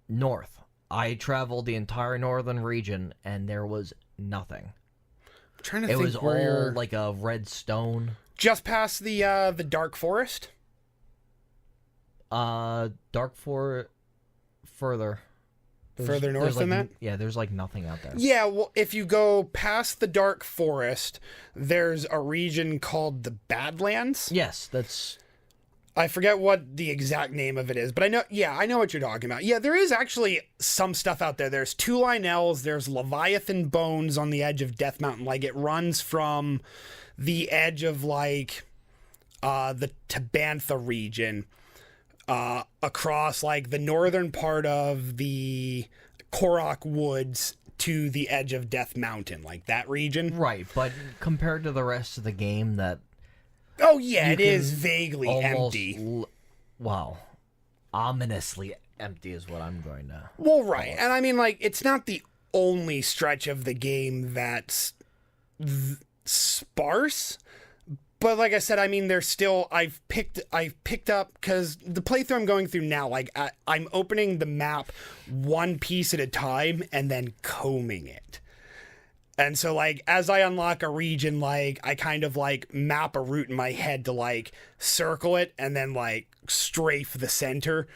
North. I traveled the entire northern region, and there was nothing.
I'm trying to
It
think
was
where
all
you're...
like a red stone.
just past the dark forest.
Dark for further.
Further north
there's
than
like,
that?
Yeah, there's like nothing out there.
Yeah, well, if you go past the dark forest, there's a region called the Badlands.
Yes, that's
I forget what the exact name of it is, but I know what you're talking about. Yeah, there is actually some stuff out there. There's Two Lionels, there's Leviathan Bones on the edge of Death Mountain. Like, it runs from the edge of, like, the Tabantha region, across, like, the northern part of the Korok Woods to the edge of Death Mountain, like, that region.
Right, but compared to the rest of the game, that
Oh, yeah,
you
it is
can
vaguely
almost
empty.
wow, ominously empty is what I'm going to.
Well, right. And I mean, like, it's not the only stretch of the game that's sparse. But like I said, I mean, there's still, I've picked up, because the playthrough I'm going through now, like, I'm opening the map one piece at a time and then combing it. And so, like, as I unlock a region, like, I kind of, like, map a route in my head to, like, circle it and then, like, strafe the center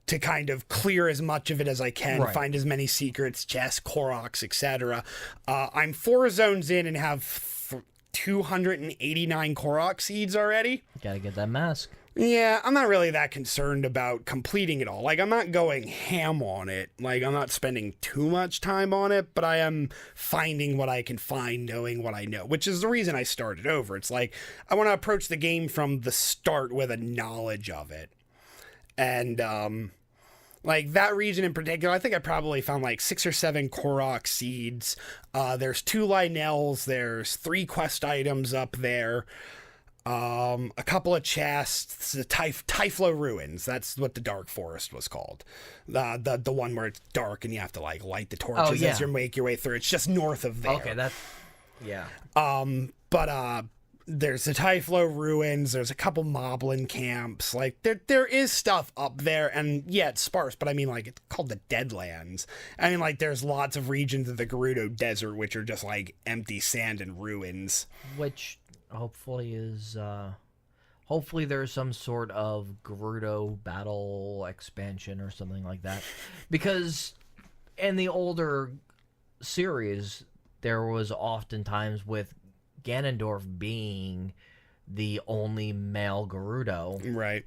to kind of clear as much of it as I can,
Right.
find as many secrets, chests, Koroks, etc. I'm 4 zones in and have 289 Korok seeds already.
Gotta get that mask.
Yeah, I'm not really that concerned about completing it all. Like, I'm not going ham on it. Like, I'm not spending too much time on it, but I am finding what I can find, knowing what I know, which is the reason I started over. It's like, I want to approach the game from the start with a knowledge of it. And, like, that region in particular, I think I probably found like 6 or 7 Korok seeds. There's 2 Lionels, there's 3 quest items up there. A couple of chests, the Typhlo Ruins. That's what the Dark Forest was called. The one where it's dark and you have to, like, light the torches as you make your way through. It's just north of there.
Okay, that's yeah.
But there's the Typhlo Ruins. There's a couple Moblin camps. Like, there is stuff up there, and yeah, it's sparse. But I mean, like, it's called the Deadlands. I mean, like, there's lots of regions of the Gerudo Desert which are just like empty sand and ruins.
Which hopefully is hopefully there's some sort of Gerudo battle expansion or something like that, because in the older series there was oftentimes with Ganondorf being the only male Gerudo,
Right.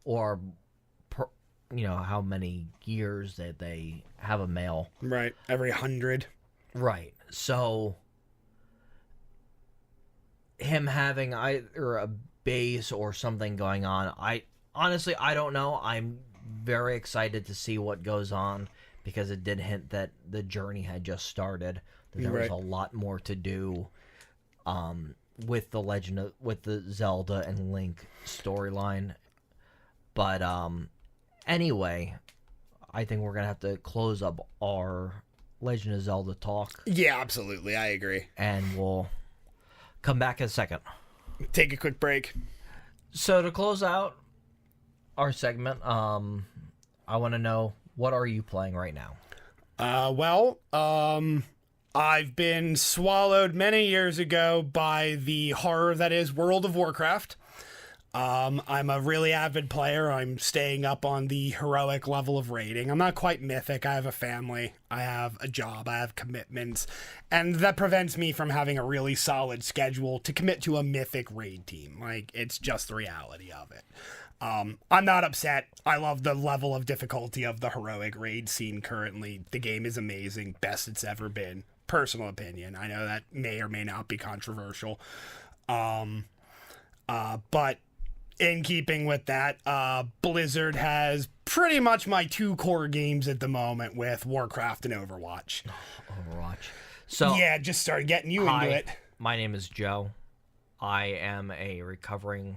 or how many years that they have a male.
Right. Every 100.
Right. So him having either a base or something going on, I honestly don't know. I'm very excited to see what goes on, because it did hint that the journey had just started, that there was
Right.
a lot more to do with the Zelda and Link storyline. But anyway, I think we're gonna have to close up our Legend of Zelda talk,
Yeah, absolutely. I agree.
and we'll come back in a second.
Take a quick break.
So to close out our segment, I want to know, what are you playing right now?
I've been swallowed many years ago by the horror that is World of Warcraft. I'm a really avid player. I'm staying up on the heroic level of raiding. I'm not quite mythic. I have a family. I have a job. I have commitments. And that prevents me from having a really solid schedule to commit to a mythic raid team. Like, it's just the reality of it. I'm not upset. I love the level of difficulty of the heroic raid scene currently. The game is amazing. Best it's ever been. Personal opinion. I know that may or may not be controversial. But in keeping with that, Blizzard has pretty much my 2 core games at the moment with Warcraft and Overwatch.
Overwatch. So
Yeah, just started getting you
hi,
into it.
my name is Joe. I am a recovering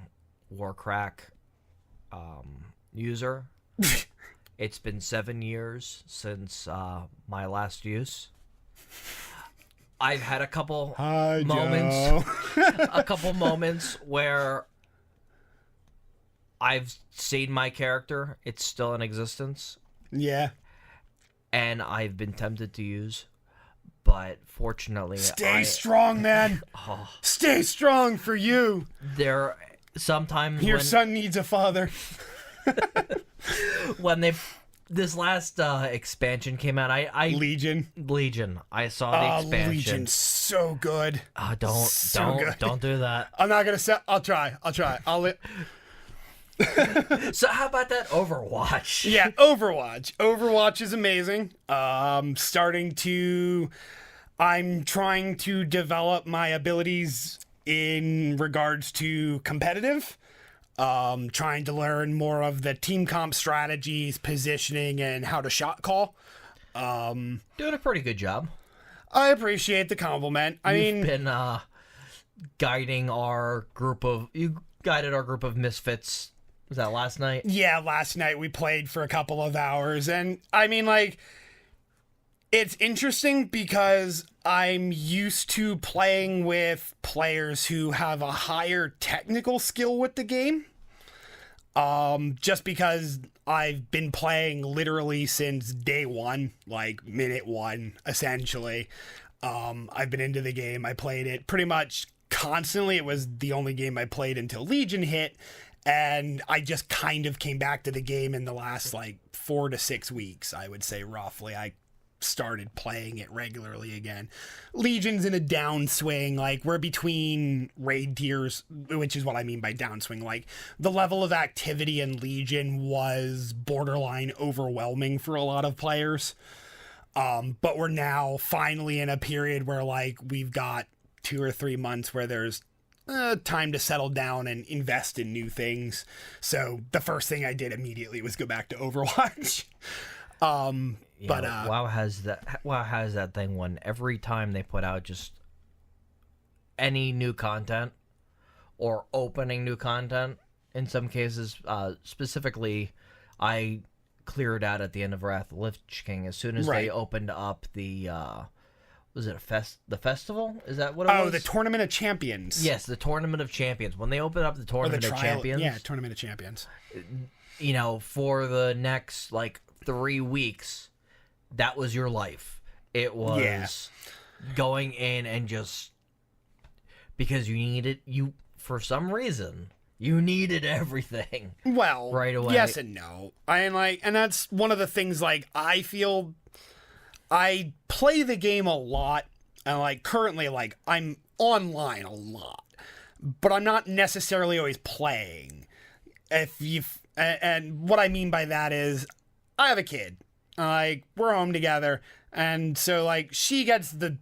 Warcraft user. It's been 7 years since my last use. I've had a couple moments, a couple moments where I've seen my character. It's still in existence,
Yeah.
and I've been tempted to use, but fortunately,
Stay strong, man. Stay strong for you.
there sometimes
Your
when,
son needs a father.
when they this last expansion came out, I
Legion.
I saw the expansion.
Legion's so good.
Don't
So good.
don't do that.
I'm not gonna say. I'll try.
So how about that Overwatch?
Yeah, Overwatch. Overwatch is amazing. I'm trying to develop my abilities in regards to competitive. Trying to learn more of the team comp strategies, positioning, and how to shot call.
Doing a pretty good job.
I appreciate the compliment.
You've been guiding our group of misfits. Was that last night?
Yeah, last night we played for a couple of hours, and I mean, like, it's interesting because I'm used to playing with players who have a higher technical skill with the game. Just because I've been playing literally since day one, like minute one, essentially. I've been into the game. I played it pretty much constantly. It was the only game I played until Legion hit. And I just kind of came back to the game in the last like 4 to 6 weeks, I would say roughly. I started playing it regularly again. Legion's in a downswing. Like, we're between raid tiers, which is what I mean by downswing. Like, the level of activity in Legion was borderline overwhelming for a lot of players. But we're now finally in a period where, like, we've got 2 or 3 months where there's time to settle down and invest in new things. So the first thing I did immediately was go back to Overwatch.
WoW has that thing when every time they put out just any new content or opening new content, in some cases, specifically, I cleared out at the end of Wrath of the Lich King as soon as they opened up the was it the festival? Is that what it was?
Oh, the Tournament of Champions.
Yes, the Tournament of Champions. When they opened up the Tournament of Champions.
Yeah, Tournament of Champions.
You know, for the next, like, 3 weeks, that was your life. It was going in and just... Because for some reason, you needed everything.
Well,
right away.
Yes and no. And that's one of the things, like, I feel... I play the game a lot, and, like, currently, like, I'm online a lot, but I'm not necessarily always playing. And what I mean by that is, I have a kid. Like, we're home together, and so, like, she gets the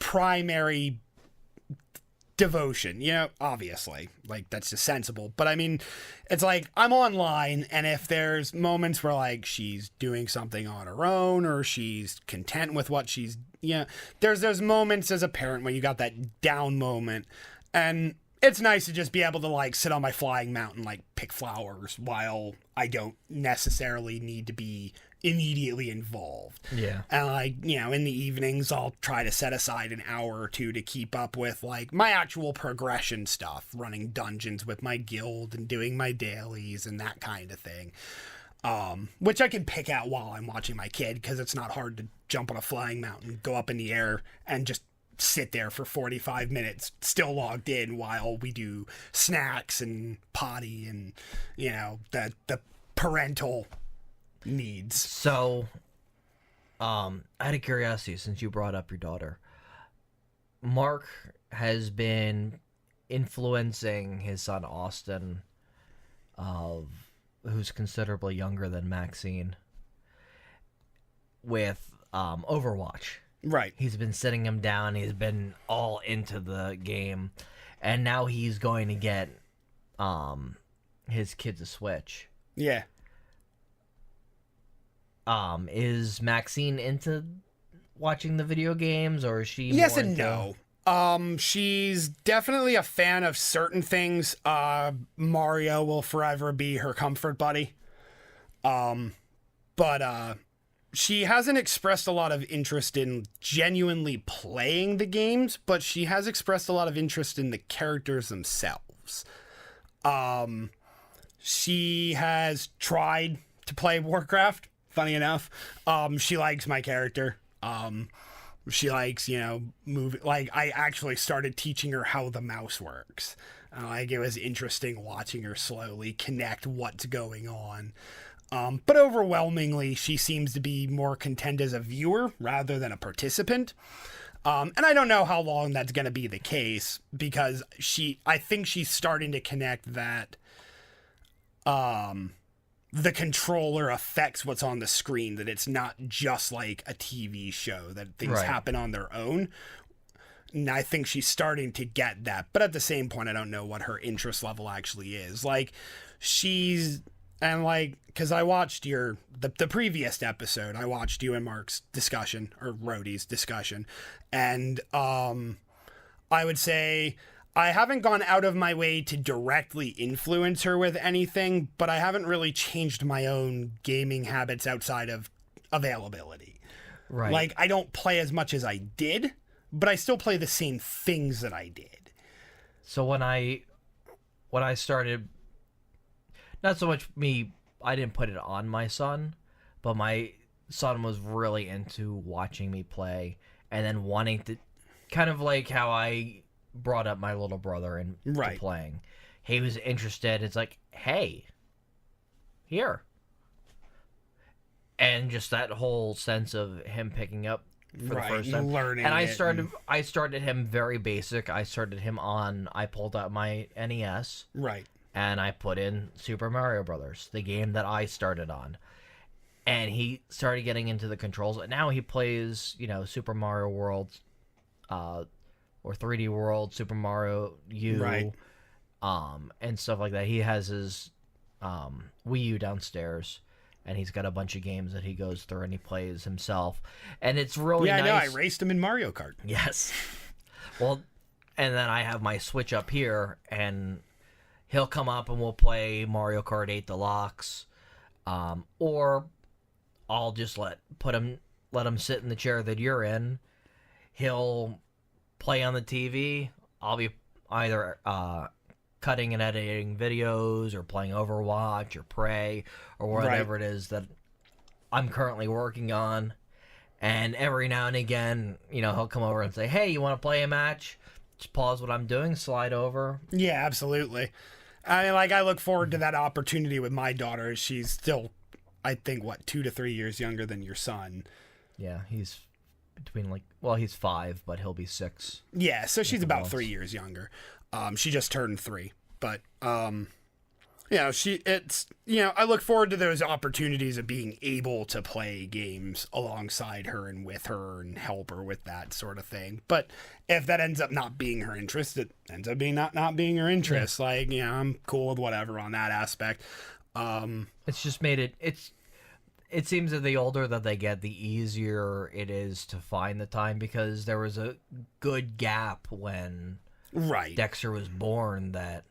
primary devotion, you know, obviously, like, that's just sensible. But I mean, it's like, I'm online, and if there's moments where, like, she's doing something on her own, or she's content with what she's, there's those moments as a parent when you got that down moment, and it's nice to just be able to, like, sit on my flying mount and, like, pick flowers while I don't necessarily need to be immediately involved.
Yeah.
And, like, in the evenings, I'll try to set aside an hour or two to keep up with, like, my actual progression stuff, running dungeons with my guild and doing my dailies and that kind of thing. Which I can pick out while I'm watching my kid, because it's not hard to jump on a flying mountain, go up in the air, and just sit there for 45 minutes still logged in while we do snacks and potty and the parental needs.
So out of curiosity, since you brought up your daughter, Mark has been influencing his son Austin, who's considerably younger than Maxine, with Overwatch.
Right.
He's been sitting him down. He's been all into the game. And now he's going to get his kids a Switch.
Yeah.
Is Maxine into watching the video games, or is she
Yes
more
and
into...
no. She's definitely a fan of certain things. Mario will forever be her comfort buddy. But she hasn't expressed a lot of interest in genuinely playing the games, but she has expressed a lot of interest in the characters themselves. She has tried to play Warcraft, funny enough. She likes my character. She likes, move. Like, I actually started teaching her how the mouse works. Like, it was interesting watching her slowly connect what's going on. But overwhelmingly, she seems to be more content as a viewer rather than a participant. And I don't know how long that's going to be the case, because I think she's starting to connect that the controller affects what's on the screen, that it's not just like a TV show, that things
Right.
happen on their own. And I think she's starting to get that. But at the same point, I don't know what her interest level actually is. Like, because I watched the previous episode, I watched you and Mark's discussion, or Rhodey's discussion, and I would say I haven't gone out of my way to directly influence her with anything, but I haven't really changed my own gaming habits outside of availability.
Right.
Like, I don't play as much as I did, but I still play the same things that I did.
So when I started, not so much me, I didn't put it on my son, but my son was really into watching me play and then wanting to, kind of like how I brought up my little brother into
Right.
playing. He was interested. It's like, hey, here. And just that whole sense of him picking up for
Right,
the first time.
learning
And
it
I started him very basic. I pulled out my NES
Right.
and I put in Super Mario Brothers, the game that I started on. And he started getting into the controls. And now he plays, Super Mario World, or 3D World, Super Mario U,
Right.
and stuff like that. He has his Wii U downstairs, and he's got a bunch of games that he goes through and he plays himself. And it's really
Yeah,
nice.
I know. I raced him in Mario Kart.
Yes. Well, and then I have my Switch up here, and he'll come up and we'll play Mario Kart 8 Deluxe, or I'll just let him sit in the chair that you're in. He'll play on the TV. I'll be either cutting and editing videos or playing Overwatch or Prey or whatever it is that I'm currently working on. And every now and again, he'll come over and say, hey, you want to play a match? Just pause what I'm doing, slide over.
Yeah, absolutely. I look forward to that opportunity with my daughter. She's still, I think, 2 to 3 years younger than your son.
Yeah, he's between he's 5, but he'll be 6.
Yeah, so she's about
else.
3 years younger. She just turned 3, but I look forward to those opportunities of being able to play games alongside her and with her and help her with that sort of thing. But if that ends up not being her interest, it ends up being not being her interest. Yeah. I'm cool with whatever on that aspect.
It's just made it. It seems that the older that they get, the easier it is to find the time, because there was a good gap when
Right.
Dexter was born that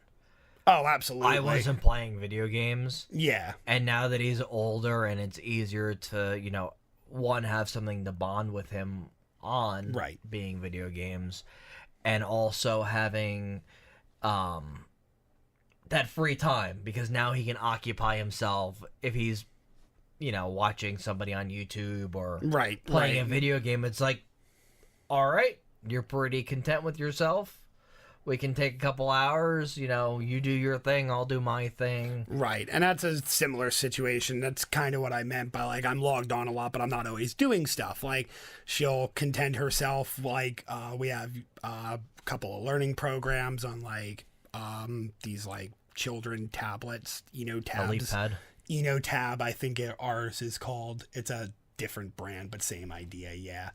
Oh, absolutely.
I wasn't playing video games.
Yeah.
And now that he's older and it's easier to, one, have something to bond with him on,
Right.
being video games, and also having that free time, because now he can occupy himself if he's, watching somebody on YouTube or
Right.
playing a
right.
video game. It's like, all right, you're pretty content with yourself. We can take a couple hours, you do your thing, I'll do my thing.
Right. And that's a similar situation. That's kind of what I meant by I'm logged on a lot, but I'm not always doing stuff. She'll content herself. We have a couple of learning programs on these children tablets, tabs.
Pad.
Tab, I think ours is called. It's a different brand, but same idea. Yeah.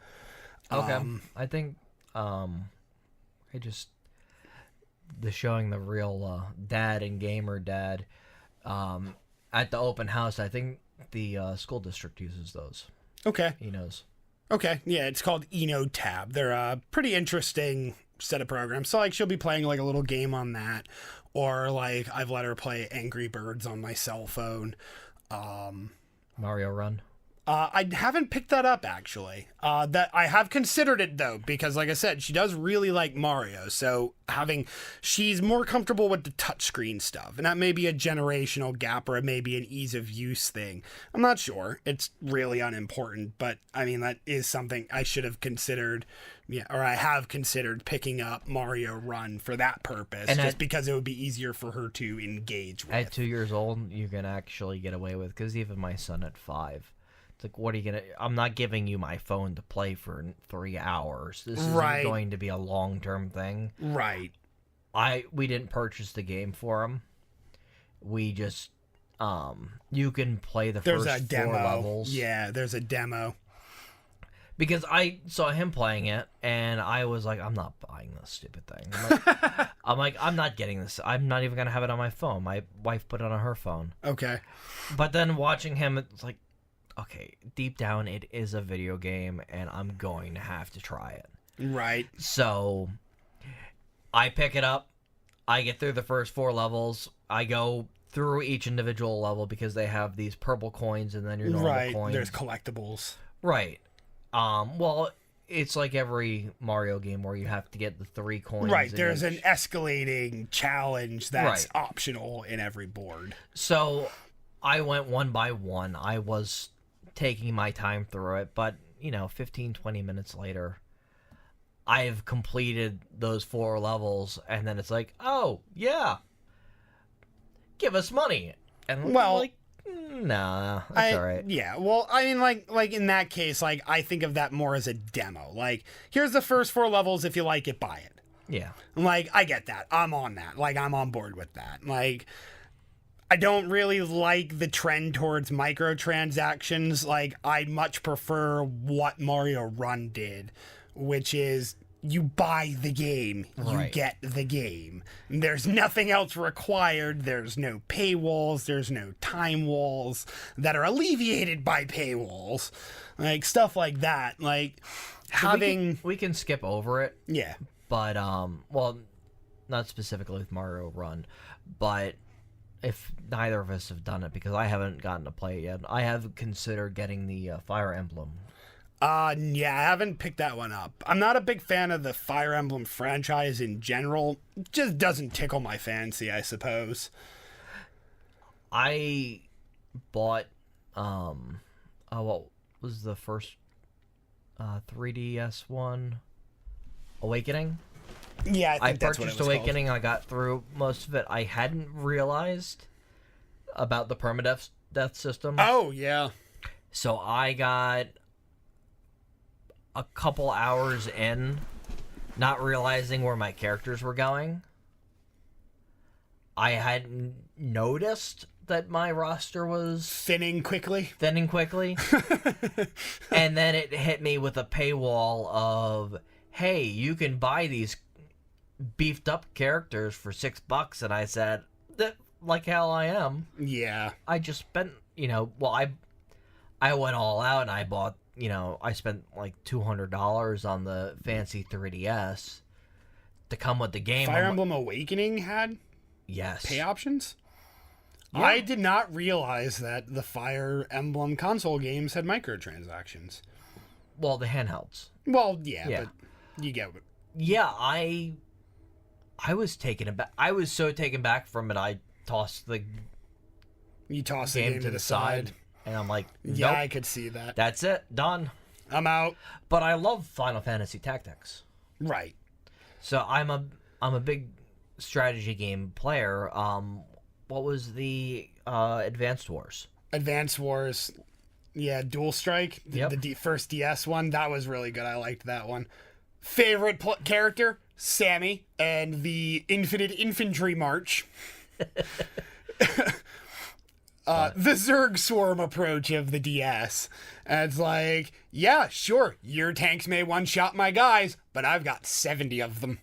Okay. I think the showing the real dad and gamer dad at the open house. I think the school district uses those.
Okay.
He knows.
Okay. Yeah, it's called Tab. They're a pretty interesting set of programs. So she'll be playing a little game on that, or I've let her play Angry Birds on my cell phone.
Mario Run.
I haven't picked that up actually. That I have considered it though, because like I said, she does really like Mario. So she's more comfortable with the touchscreen stuff, and that may be a generational gap, or it may be an ease of use thing. I'm not sure. It's really unimportant, but that is something I should have considered. Yeah, or I have considered picking up Mario Run for that purpose,
And
just because it would be easier for her to engage with.
At 2 years old, you can actually get away with, because even my son at 5. It's like, what are you gonna? I'm not giving you my phone to play for 3 hours. This isn't
Right.
going to be a long-term thing.
Right.
We didn't purchase the game for him. We just you can play the
There's
first
a demo.
4 levels.
Yeah, there's a demo.
Because I saw him playing it, and I was like, I'm not buying this stupid thing. I'm not getting this. I'm not even going to have it on my phone. My wife put it on her phone.
Okay.
But then watching him, it's like, okay, deep down, it is a video game, and I'm going to have to try it.
Right.
So I pick it up. I get through the first 4 levels. I go through each individual level because they have these purple coins and then your normal coins.
There's collectibles.
Right. Well, it's like every Mario game where you have to get the 3 coins.
Right. There's an escalating challenge that's
Right.
optional in every board.
So I went one by one. I was taking my time through it, but 15, 20 minutes later, I've completed those 4 levels, and then it's like, oh yeah, give us money, and I'm
Well,
like, nah, that's all right.
Yeah. Well, I mean, like in that case, like I think of that more as a demo. Like, here's the first 4 levels. If you like it, buy it.
Yeah,
Like, I get that. I'm on that. Like, I'm on board with that. Like, I don't really like the trend towards microtransactions. Like, I much prefer what Mario Run did, which is you buy the game, you
Right.
get the game. There's nothing else required. There's no paywalls. There's no time walls that are alleviated by paywalls. Like, stuff like that. Like, having...
we can skip over it,
Yeah.
but well, not specifically with Mario Run, but if neither of us have done it, because I haven't gotten to play it yet, I have considered getting the Fire Emblem.
Yeah, I haven't picked that one up. I'm not a big fan of the Fire Emblem franchise in general. It just doesn't tickle my fancy, I suppose.
I bought what was the first 3DS one? Awakening.
Yeah, I
I
think that's what it
purchased
was
Awakening. I got through most of it. I hadn't realized about the permadeath death system.
called. Oh, yeah.
So I got a couple hours in, not realizing where my characters were going. I hadn't noticed that my roster was
Thinning quickly.
thinning quickly. And then it hit me with a paywall of, hey, you can buy these beefed up characters for $6. And I said, like hell I am.
Yeah.
I just spent, I went all out and I bought, I spent like $200 on the fancy 3DS to come with the game.
Fire Emblem Awakening had
Yes.
pay options?
Yeah.
I did not realize that the Fire Emblem console games had microtransactions.
Well, the handhelds.
Well, yeah,
Yeah.
but you get it.
Yeah, I was taken aback. I was so taken back from it. I tossed the
You toss the
game
game
to the side, and I'm like, nope,
Yeah, I could see that.
that's it, done.
I'm out.
But I love Final Fantasy Tactics,
Right.
so I'm a big strategy game player. What was the Advanced Wars?
Advance Wars, yeah, Dual Strike,
Yep.
the first DS one, that was really good. I liked that one. Favorite character, Sammy, and the Infinite Infantry March. The Zerg Swarm approach of the DS. And it's like, yeah, sure, your tanks may one-shot my guys, but I've got 70 of them.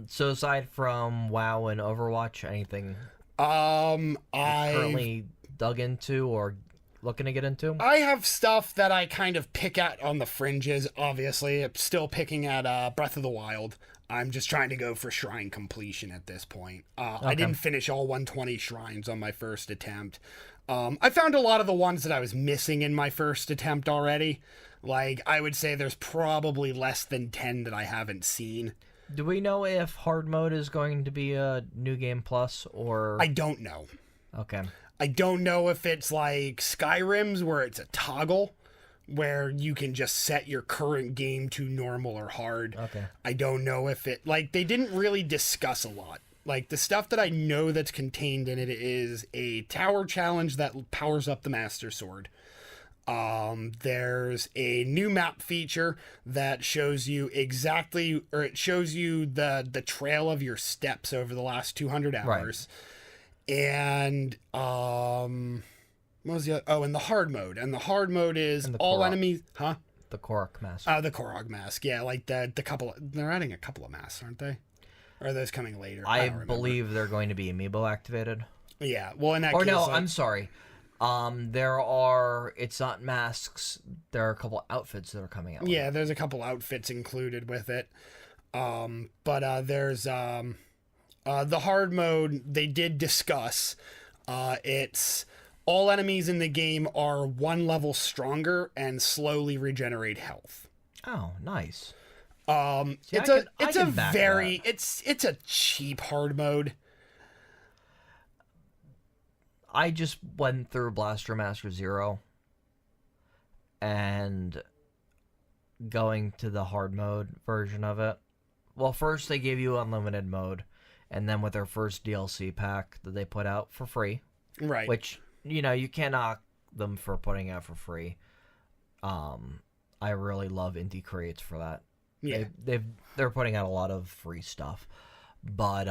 So aside from WoW and Overwatch, anything
I
currently dug into or looking to get into?
I have stuff that I kind of pick at on the fringes, obviously. I'm still picking at Breath of the Wild. I'm just trying to go for shrine completion at this point. I didn't finish all 120 shrines on my first attempt. I found a lot of the ones that I was missing in my first attempt already. Like, I would say there's probably less than 10 that I haven't seen.
Do we know if hard mode is going to be a new game plus or?
I don't know.
Okay.
I don't know if it's like Skyrim's where it's a toggle where you can just set your current game to normal or hard.
Okay.
I don't know if it, like, they didn't really discuss a lot. Like, the stuff that I know that's contained in it is a tower challenge that powers up the Master Sword. There's a new map feature that shows you exactly, or it shows you the trail of your steps over the last 200 hours. and what was the other? Oh, and the hard mode. And the hard mode is
And the
all
Korok.
enemies, huh?
The Korok mask.
The Korog mask. Yeah, like the couple. They're adding a couple of masks, aren't they? Or are those coming later?
I
don't remember.
believe they're going to be amiibo activated.
Yeah. Well, in that
Or
case,
no, I'm sorry. There are. It's not masks. There are a couple outfits that are coming out.
yeah, there's a couple outfits included with it. But there's the hard mode. They did discuss. It's all enemies in the game are one level stronger and slowly regenerate health.
Oh, nice. See,
It's
I
a
can back
very it's a cheap hard mode.
I just went through Blaster Master Zero and going to the hard mode version of it. Well, first they gave you unlimited mode, and then with their first DLC pack that they put out for free,
Right.
which, you can't knock them for putting out for free. I really love Indie Creates for that.
Yeah.
They're putting out a lot of free stuff, but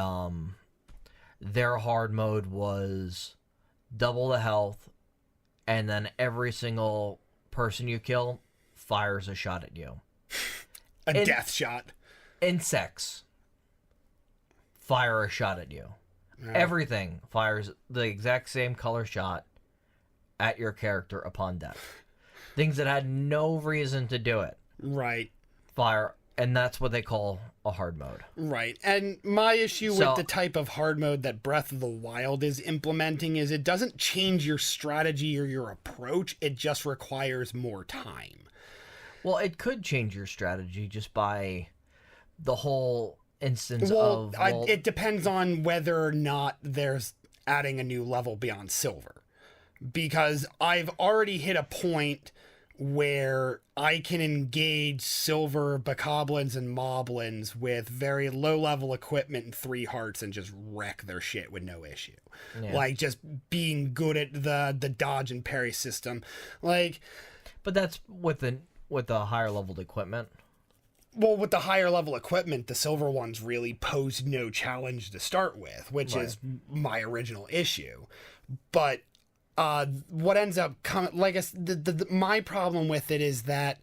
their hard mode was double the health, and then every single person you kill fires a shot at you.
A death shot.
Insects fire a shot at you. Everything fires the exact same color shot at your character upon death. Things that had no reason to do it
Right.
fire, and that's what they call a hard mode.
Right. And my issue
So-
with the type of hard mode that Breath of the Wild is implementing is it doesn't change your strategy or your approach. It just requires more time.
Well, it could change your strategy just by the whole instance
Well,
of
it depends on whether or not there's adding a new level beyond silver. Because I've already hit a point where I can engage silver bokoblins and moblins with very low level equipment and 3 hearts and just wreck their shit with no issue.
Yeah.
Like just being good at the dodge and parry system. Like,
but that's with the higher leveled equipment.
well, with the higher level equipment, the silver ones really posed no challenge to start with, which is my original issue. But what ends up coming, like my problem with it is that,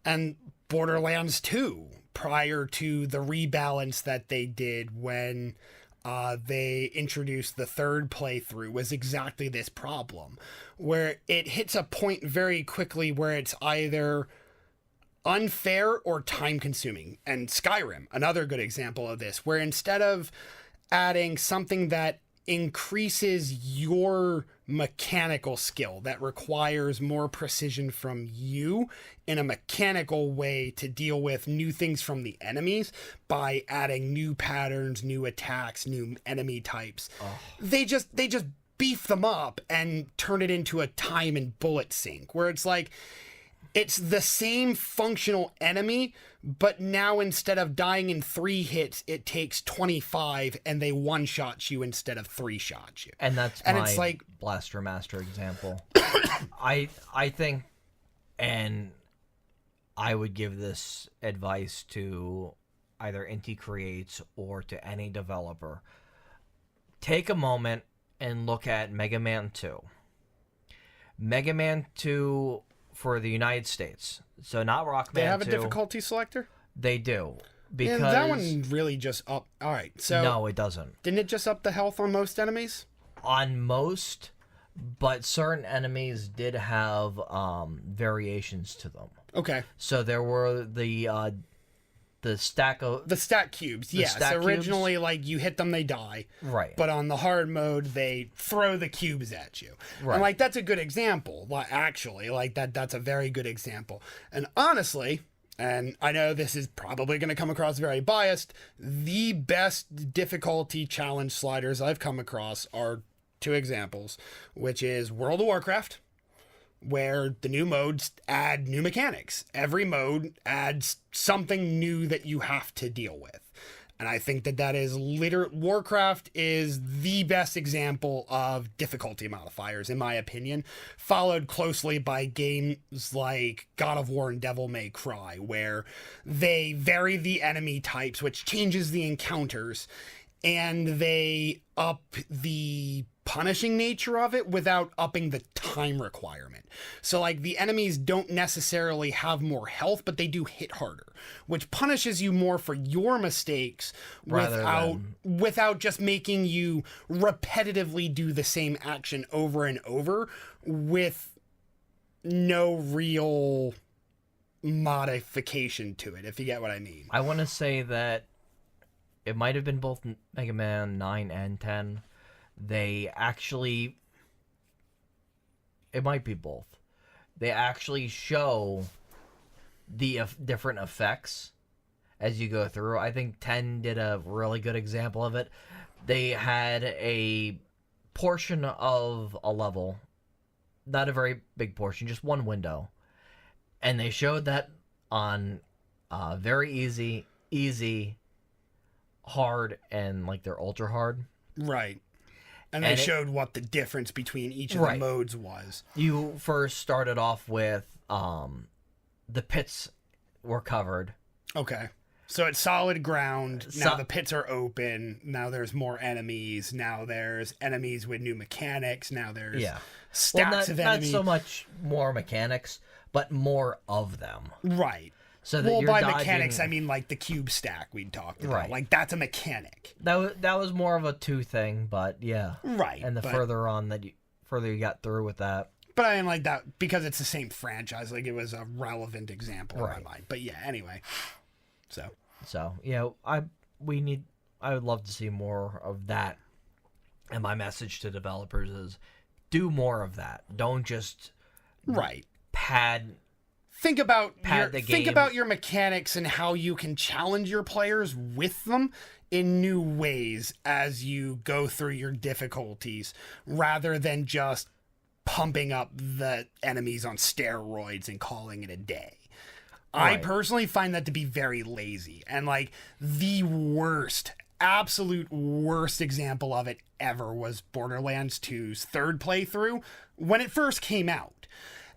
and Borderlands 2, prior to the rebalance that they did when they introduced the third playthrough, was exactly this problem, where it hits a point very quickly where it's either unfair or time consuming. And Skyrim, another good example of this, where instead of adding something that increases your mechanical skill, that requires more precision from you in a mechanical way to deal with new things from the enemies by adding new patterns, new attacks, new enemy types, they just beef them up and turn it into a time and bullet sink, where it's like, it's the same functional enemy, but now instead of dying in 3 hits, it takes 25 and they one-shot you instead of 3-shot you.
And that's
And
my
it's like-
Blaster Master example. I think, and I would give this advice to either Inti Creates or to any developer. Take a moment and look at Mega Man 2. Mega Man 2 for the United States. So not Rockman 2.
They have a difficulty selector?
They do.
And
Because
that one really just up. All right, so
no, it doesn't.
didn't it just up the health on most enemies?
On most, but certain enemies did have variations to them.
Okay.
So there were the stack of
The stat cubes, yes.
stat cubes?
Originally, like, you hit them, they die.
right.
But on the hard mode, they throw the cubes at you.
Right.
And, like, that's a good example. Like, actually, like, that's a very good example. And honestly, and I know this is probably going to come across very biased, the best difficulty challenge sliders I've come across are 2 examples, which is World of Warcraft, where the new modes add new mechanics. Every mode adds something new that you have to deal with. And I think that is Warcraft is the best example of difficulty modifiers, in my opinion, followed closely by games like God of War and Devil May Cry, where they vary the enemy types, which changes the encounters, and they up the punishing nature of it without upping the time requirement. So like the enemies don't necessarily have more health, but they do hit harder, which punishes you more for your mistakes without just making you repetitively do the same action over and over with no real modification to it, if you get what I mean.
I want to say that it might have been both Mega Man 9 and 10. They actually... It might be both. They actually show the different effects as you go through. I think 10 did a really good example of it. They had a portion of a level, not a very big portion, just one window. And they showed that on very easy, hard, and like their ultra hard.
Right. And they showed what the difference between each of the modes was.
You first started off with the pits were covered.
Okay. So it's solid ground. Now the pits are open. Now there's more enemies. Now there's enemies with new mechanics. Now there's stacks of enemies.
Not so much more mechanics, but more of them.
Right.
So that
by mechanics, I mean like the cube stack we'd talked about. Right. Like that's a mechanic.
That was more of a 2 thing, but yeah.
Right.
And further you got through with that.
But I mean like that because it's the same franchise. Like it was a relevant example in my mind. But yeah, anyway. So
yeah, I would love to see more of that. And my message to developers is, do more of that. Don't just pad.
Think about your mechanics and how you can challenge your players with them in new ways as you go through your difficulties, rather than just pumping up the enemies on steroids and calling it a day. Right. I personally find that to be very lazy, and like the absolute worst example of it ever was Borderlands 2's third playthrough when it first came out.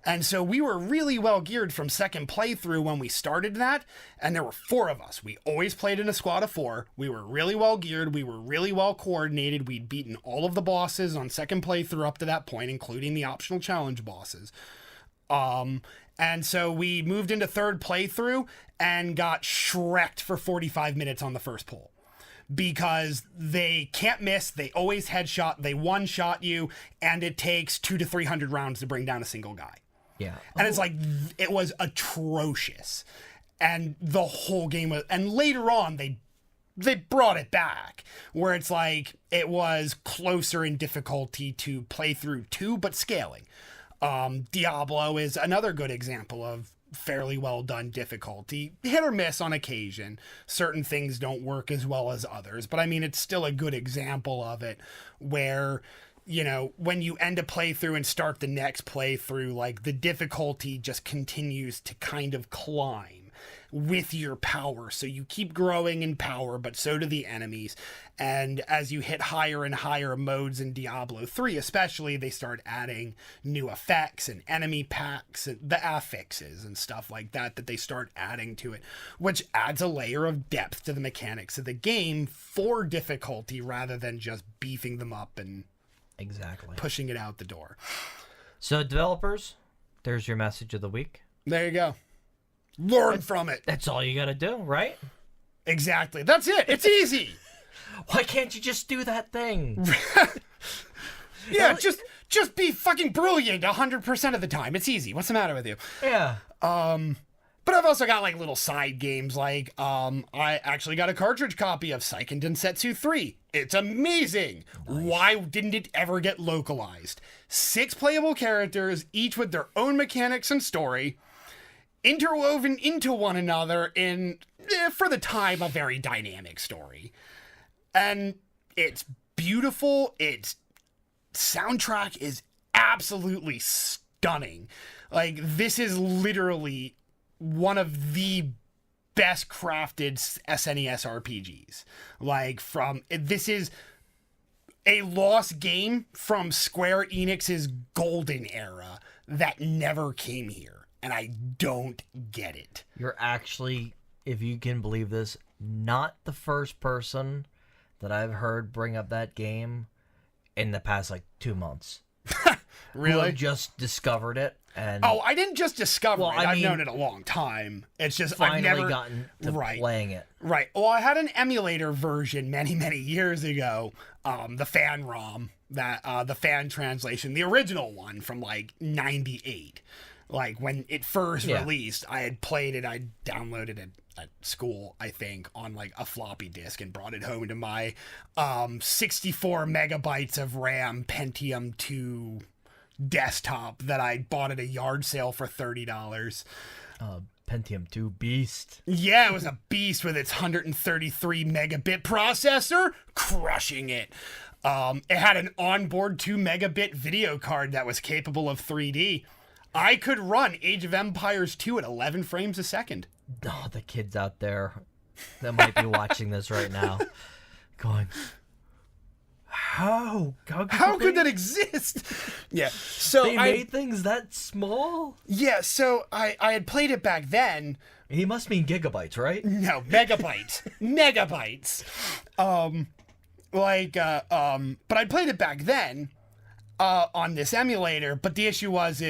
And so we were really well geared from second playthrough when we started that, and there were 4 of us. We always played in a squad of 4. We were really well geared. We were really well coordinated. We'd beaten all of the bosses on second playthrough up to that point, including the optional challenge bosses. And so we moved into third playthrough and got shreked for 45 minutes on the first pull. Because they can't miss, they always headshot, they one-shot you, and it takes 200 to 300 rounds to bring down a single guy.
Yeah.
And it's like, it was atrocious. And the whole game was, and later on, they brought it back, where it's like, it was closer in difficulty to play through 2, but scaling. Diablo is another good example of fairly well done difficulty, hit or miss on occasion. Certain things don't work as well as others, but I mean, it's still a good example of it where, you know, when you end a playthrough and start the next playthrough, like the difficulty just continues to kind of climb with your power. So you keep growing in power, but so do the enemies. And as you hit higher and higher modes in Diablo 3, especially, they start adding new effects and enemy packs and the affixes and stuff like that they start adding to it, which adds a layer of depth to the mechanics of the game for difficulty rather than just beefing them up and pushing it out the door.
So developers, there's your message of the week.
There you go. Learn from it.
That's all you gotta do, right?
Exactly. That's it. It's easy.
Why can't you just do that thing?
Yeah, just be fucking brilliant 100% of the time. It's easy. What's the matter with you?
Yeah.
But I've also got like little side games. Like I actually got a cartridge copy of Seiken Densetsu 3. It's amazing. Nice. Why didn't it ever get localized? 6 playable characters, each with their own mechanics and story, interwoven into one another in, for the time, a very dynamic story. And it's beautiful. Its soundtrack is absolutely stunning. Like, this is literally one of the best crafted SNES RPGs. Like, this is a lost game from Square Enix's golden era that never came here. And I don't get it.
You're actually, if you can believe this, not the first person that I've heard bring up that game in the past like 2 months. Who
Really?
have just discovered it and
Oh, I didn't just discover
Well,
it.
I
I've
mean,
known it a long time. It's just I've
finally
never
gotten to
Right.
playing it.
Right. Well, I had an emulator version many, many years ago. The fan ROM, the fan translation, the original one from like '98. Like when it first
Yeah.
released, I had played it. I downloaded it at school, I think, on like a floppy disk and brought it home to my 64 megabytes of RAM Pentium 2 desktop that I bought at a yard sale for $30.
Pentium 2 beast.
Yeah, it was a beast with its 133 megabit processor, crushing it. It had an onboard 2 megabit video card that was capable of 3D. I could run Age of Empires 2 at 11 frames a second.
Oh, the kids out there that might be watching this right now going, how
Could that exist? Yeah. So
they made things that small?
so I had played it back then.
He must mean gigabytes, right?
No, megabytes. Megabytes. But I played it back then on this emulator, but the issue was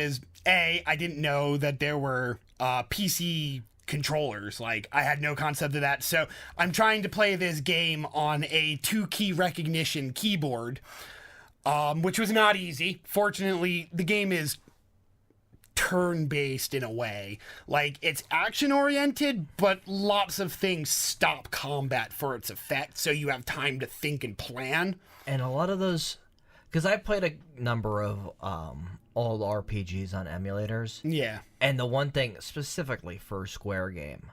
I didn't know that there were PC controllers. Like, I had no concept of that. So I'm trying to play this game on a 2-key recognition keyboard, which was not easy. Fortunately, the game is turn-based in a way. Like, it's action-oriented, but lots of things stop combat for its effect, so you have time to think and plan.
And a lot of those, because I played a number of old RPGs on emulators.
Yeah.
And the one thing specifically for a Square game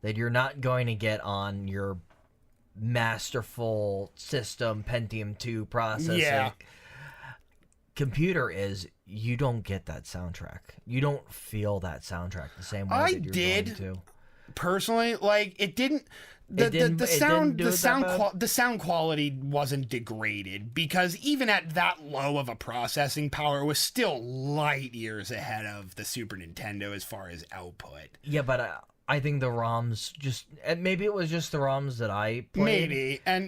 that you're not going to get on your masterful system Pentium 2 processing computer is you don't get that soundtrack. You don't feel that soundtrack the same way
I
that you're
did.
going to.
Personally, like, it didn't. The sound quality wasn't degraded because even at that low of a processing power, it was still light years ahead of the Super Nintendo as far as output.
Yeah, but I think the ROMs just, and maybe it was just the ROMs that I played.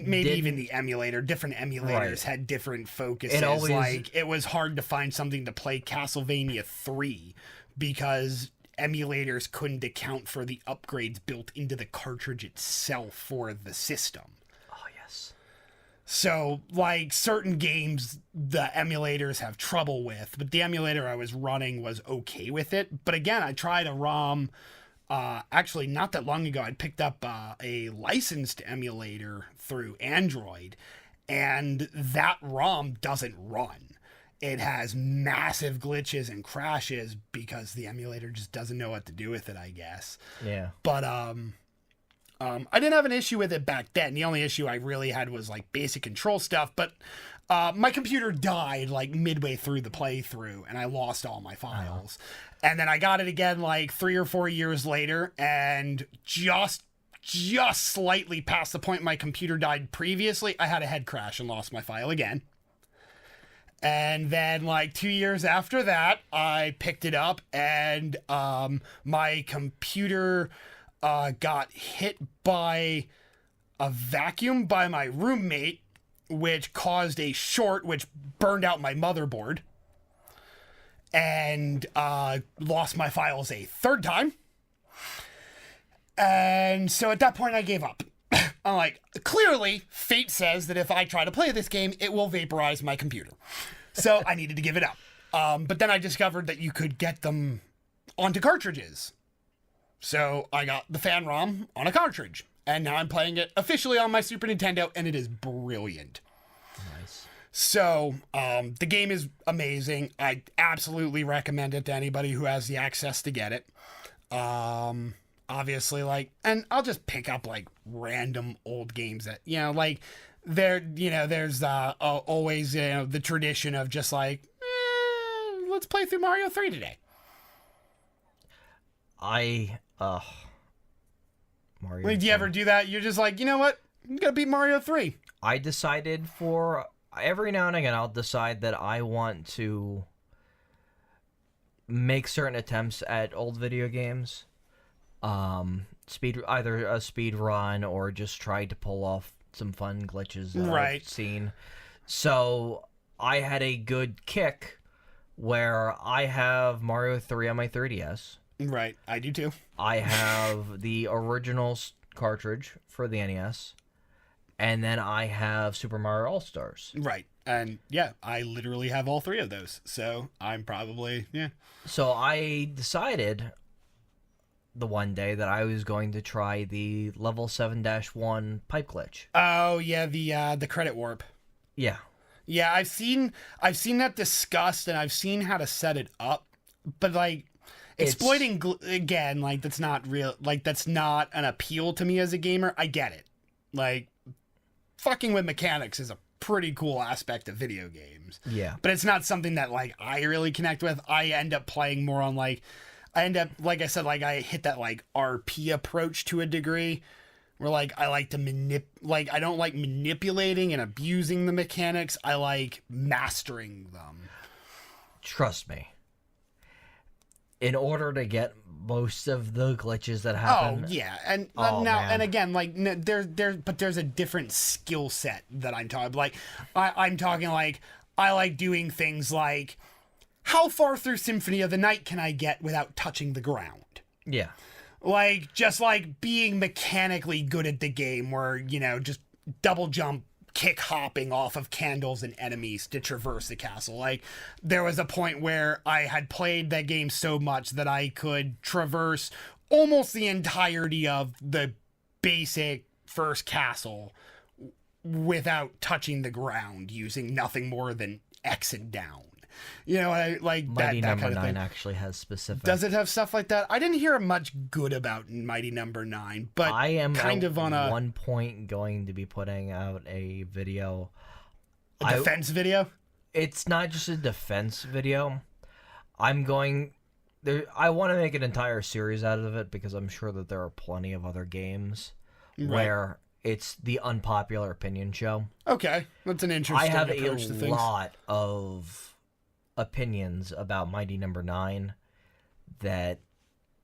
Maybe even the emulator. Different emulators had different focuses. It was hard to find something to play Castlevania 3 because emulators couldn't account for the upgrades built into the cartridge itself for the system.
Oh, yes.
So, like, certain games the emulators have trouble with, but the emulator I was running was okay with it. But again, I tried a ROM, actually not that long ago. I picked up a licensed emulator through Android, and that ROM doesn't run. It has massive glitches and crashes because the emulator just doesn't know what to do with it, I guess.
Yeah.
But I didn't have an issue with it back then. The only issue I really had was like basic control stuff. But my computer died like midway through the playthrough, and I lost all my files. And then I got it again like 3 or 4 years later, and just slightly past the point my computer died previously, I had a head crash and lost my file again. And then, like, 2 years after that, I picked it up, and my computer got hit by a vacuum by my roommate, which caused a short, which burned out my motherboard, and lost my files a third time. And so at that point, I gave up. I'm like, clearly, fate says that if I try to play this game, it will vaporize my computer. So I needed to give it up. But then I discovered that you could get them onto cartridges. So I got the fan ROM on a cartridge. And now I'm playing it officially on my Super Nintendo, and it is brilliant.
Nice.
So the game is amazing. I absolutely recommend it to anybody who has the access to get it. Obviously, like, and I'll just pick up like random old games that, you know, like there's always, you know, the tradition of just like, let's play through Mario 3 today.
Mario.
Wait, do you ever do that? You're just like, you know what? I'm gonna beat Mario 3.
I decided for every now and again, I'll decide that I want to make certain attempts at old video games. Either a speed run or just try to pull off some fun glitches that I've seen. So I had a good kick where I have Mario 3 on my 3DS.
Right, I do too.
I have the original cartridge for the NES, and then I have Super Mario All Stars.
Right, and yeah, I literally have all three of those, so I'm probably, yeah.
So I decided the one day that I was going to try the level 7-1 pipe glitch.
Oh yeah, the credit warp.
Yeah.
Yeah, I've seen that discussed, and I've seen how to set it up, but like exploiting again, like that's not real. Like that's not an appeal to me as a gamer. I get it. Like fucking with mechanics is a pretty cool aspect of video games.
Yeah.
But it's not something that like I really connect with. I end up playing more on like like I said, like I hit that like RP approach to a degree. Where like I like to I don't like manipulating and abusing the mechanics. I like mastering them.
Trust me. In order to get most of the glitches that happen.
Oh yeah, and
Oh,
now
man.
and again, like there's a different skill set that I'm talking. Like I'm talking like I like doing things like how far through Symphony of the Night can I get without touching the ground?
Yeah.
Like, just like being mechanically good at the game where, you know, just double jump, kick hopping off of candles and enemies to traverse the castle. Like, there was a point where I had played that game so much that I could traverse almost the entirety of the basic first castle without touching the ground, using nothing more than X and down. You know, like
Mighty
that
Number
kind of
9
thing.
actually has specific.
Does it have stuff like that? I didn't hear much good about Mighty Number 9, but
I am
kind
at
of on a
one point going to be putting out a video.
defense video.
It's not just a defense video. I'm going there. I want to make an entire series out of it because I'm sure that there are plenty of other games where it's the unpopular opinion show.
Okay, that's an interesting
I have a
approach to things.
lot of opinions about Mighty Number 9 that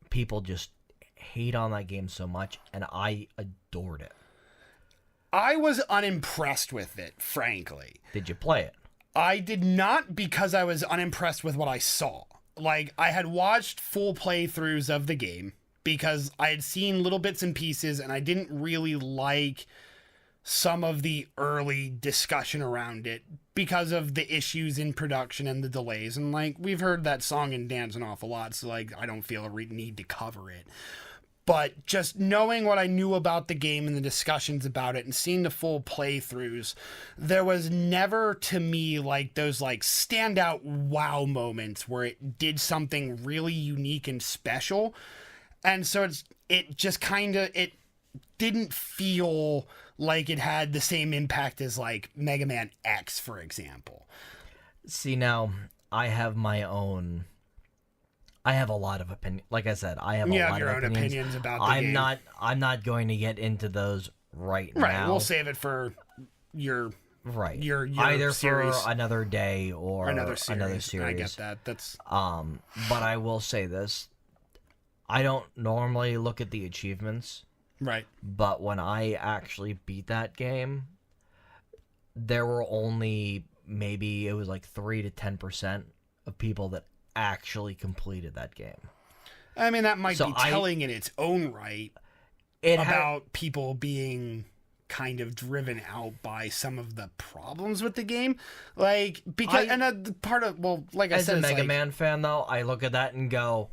people just hate on that game so much, and I adored it.
I was unimpressed with it, frankly.
Did you play it?
I did not because I was unimpressed with what I saw. Like, I had watched full playthroughs of the game because I had seen little bits and pieces, and I didn't really like some of the early discussion around it because of the issues in production and the delays. And like, we've heard that song and dance an awful lot, so like, I don't feel a need to cover it. But just knowing what I knew about the game and the discussions about it and seeing the full playthroughs, there was never to me like those like standout wow moments where it did something really unique and special. And so it just kind of, it didn't feel like it had the same impact as like Mega Man X, for example.
See, now I have my own. I have a lot of opinion. Like I said, I have a
You
lot
have your
of
own opinions about the game.
I'm not going to get into those right now.
Right, we'll save it for your your
either
series.
for another day or
another series.
another series.
I get that. That's
But I will say this: I don't normally look at the achievements.
right.
But when I actually beat that game, there were only maybe it was like 3 to 10% of people that actually completed that game.
I mean, that might
So
be telling in its own right
It had,
about people being kind of driven out by some of the problems with the game. Like, because, part of, well, like I
as
said,
a
it's
Mega
like,
Man fan though, I look at that and go,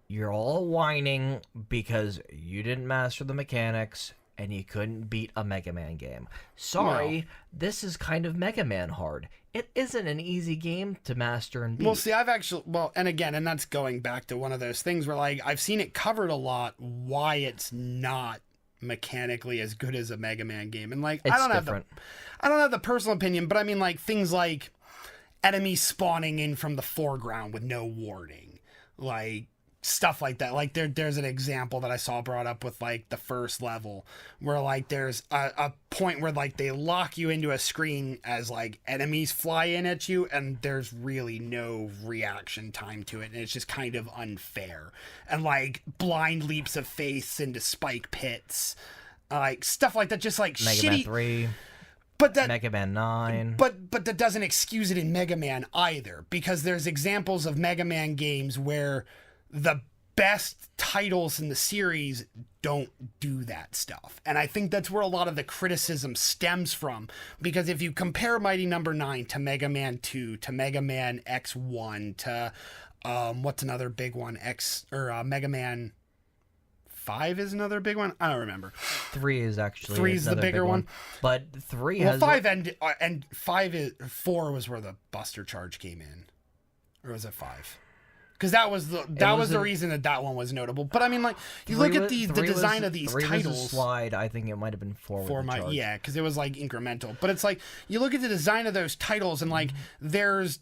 you're all whining because you didn't master the mechanics and you couldn't beat a Mega Man game. Sorry, this is kind of Mega Man hard. It isn't an easy game to master and beat.
Well, see, I've actually, and again, and that's going back to one of those things where, like, I've seen it covered a lot why it's not mechanically as good as a Mega Man game. And, like,
It's
I don't
different.
have the personal opinion, but I mean, like, things like enemies spawning in from the foreground with no warning. Like, stuff like that. Like there's an example that I saw brought up with like the first level where like there's a point where like they lock you into a screen as like enemies fly in at you and there's really no reaction time to it and it's just kind of unfair, and like blind leaps of faith into spike pits, like stuff like that, just like
Mega Man
shitty
3.
But that
Mega Man 9.
But that doesn't excuse it in Mega Man either, because there's examples of Mega Man games where the best titles in the series don't do that stuff. And I think that's where a lot of the criticism stems from, because if you compare Mighty Number 9 to Mega Man 2 to Mega Man X1 to what's another big one, Mega Man 5 is another big one. I don't remember.
3 is actually
3 is the
another
bigger
big
one.
But 3
Well,
has
5 and 4 was where the Buster Charge came in, or was it 5? Because that was the reason that one was notable. But I mean, like, you look at the design of these
3
titles.
Was a slide. I think it might have been 4.
Yeah, because it was like incremental. But it's like you look at the design of those titles, and like there's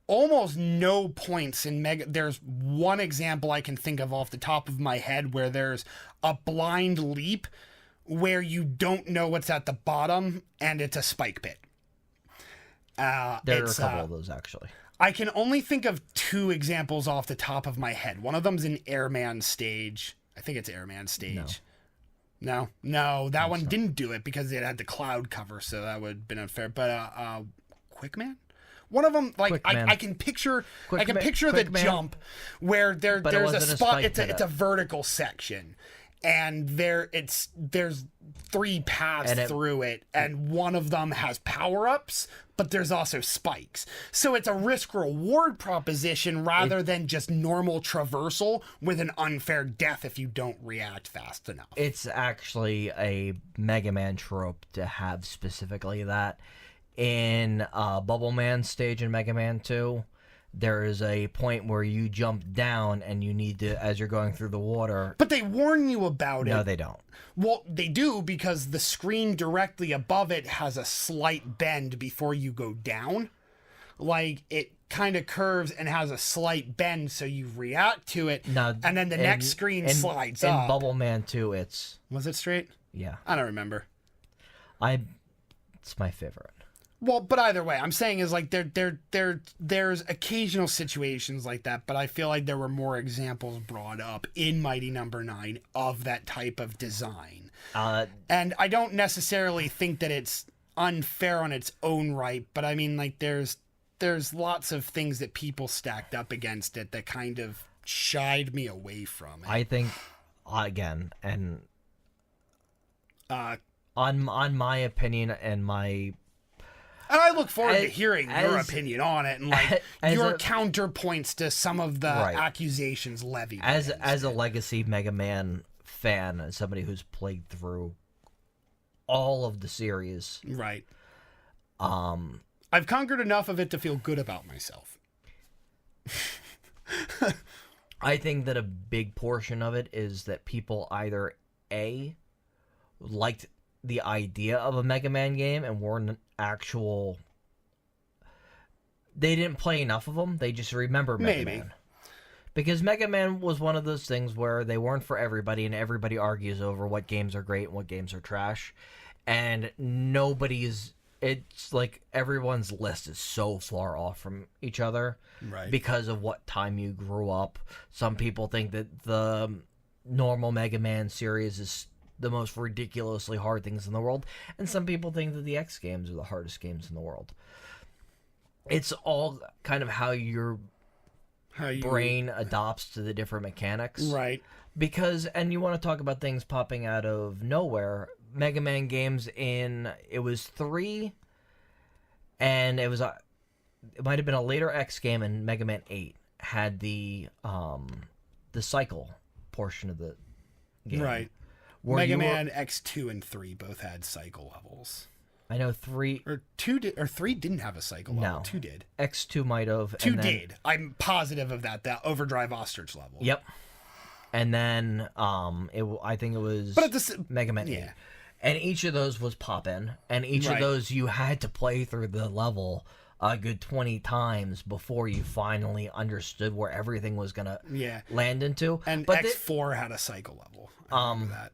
almost no points in Mega. There's one example I can think of off the top of my head where there's a blind leap where you don't know what's at the bottom, and it's a spike pit.
There are a couple of those actually.
I can only think of 2 examples off the top of my head. One of them's in Airman Stage. I think it's Airman Stage. No, that one didn't do it because it had the cloud cover, so that would have been unfair. But Quickman? One of them, like I can picture the jump where there's a spot. It's a vertical section, and there's 3 paths through it, and one of them has power-ups, but there's also spikes. So it's a risk-reward proposition rather than just normal traversal with an unfair death if you don't react fast enough.
It's actually a Mega Man trope to have specifically that. In Bubble Man stage in Mega Man 2, there is a point where you jump down and you need to, as you're going through the water.
But they warn you about it.
No, they don't.
Well, they do, because the screen directly above it has a slight bend before you go down. Like, it kind of curves and has a slight bend, so you react to it, and then the next screen slides up.
In Bubble Man 2, it's...
Was it straight?
Yeah.
I don't remember.
It's my favorite.
Well, but either way, I'm saying is like there's occasional situations like that, but I feel like there were more examples brought up in Mighty Number 9 of that type of design. And I don't necessarily think that it's unfair on its own right, but I mean, like, there's lots of things that people stacked up against it that kind of shied me away from it.
I think, again, and on my opinion and my...
And I look forward to hearing your opinion on it and like your counterpoints to some of the accusations levied.
As a legacy Mega Man fan, as somebody who's played through all of the series,
right? I've conquered enough of it to feel good about myself.
I think that a big portion of it is that people either A, liked the idea of a Mega Man game and weren't actual... They didn't play enough of them. They just remember Mega Man. Because Mega Man was one of those things where they weren't for everybody, and everybody argues over what games are great and what games are trash. And it's like everyone's list is so far off from each other because of what time you grew up. Some people think that the normal Mega Man series is the most ridiculously hard things in the world, and some people think that the X games are the hardest games in the world. It's all kind of how your brain adopts to the different mechanics.
Right.
Because, and you want to talk about things popping out of nowhere, Mega Man games it was 3, and it might have been a later X game, and Mega Man 8 had the cycle portion of the game.
Right. Mega Man X2 and 3 both had cycle levels.
I know 3
or 3 didn't have a cycle level. 2 did.
X2 might have.
2 did. I'm positive of that. That Overdrive Ostrich level.
Yep. And then I think it was Mega Man 8. And each of those was pop-in, and each of those you had to play through the level a good 20 times before you finally understood where everything was gonna land into.
And X4 had a cycle level. I remember that.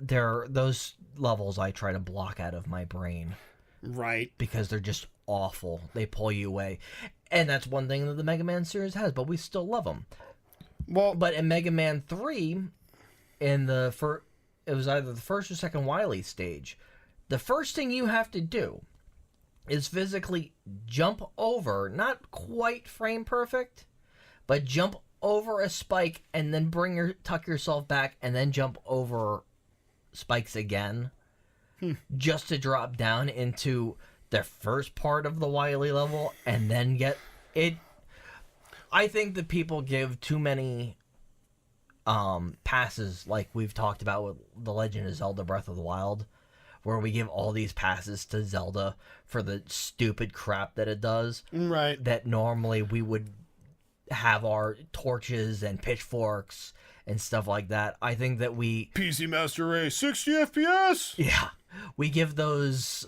Those levels I try to block out of my brain.
Right.
Because they're just awful. They pull you away. And that's one thing that the Mega Man series has, but we still love them. Well, but in Mega Man 3, it was either the first or second Wily stage, the first thing you have to do is physically jump over, not quite frame perfect, but jump over a spike and then tuck yourself back and then jump over spikes again, just to drop down into the first part of the Wily level and then get it. I think that people give too many passes, like we've talked about with The Legend of Zelda Breath of the Wild, where we give all these passes to Zelda for the stupid crap that it does.
Right.
That normally we would have our torches and pitchforks and stuff like that. I think that we...
PC Master Race, 60 FPS?
Yeah. We give those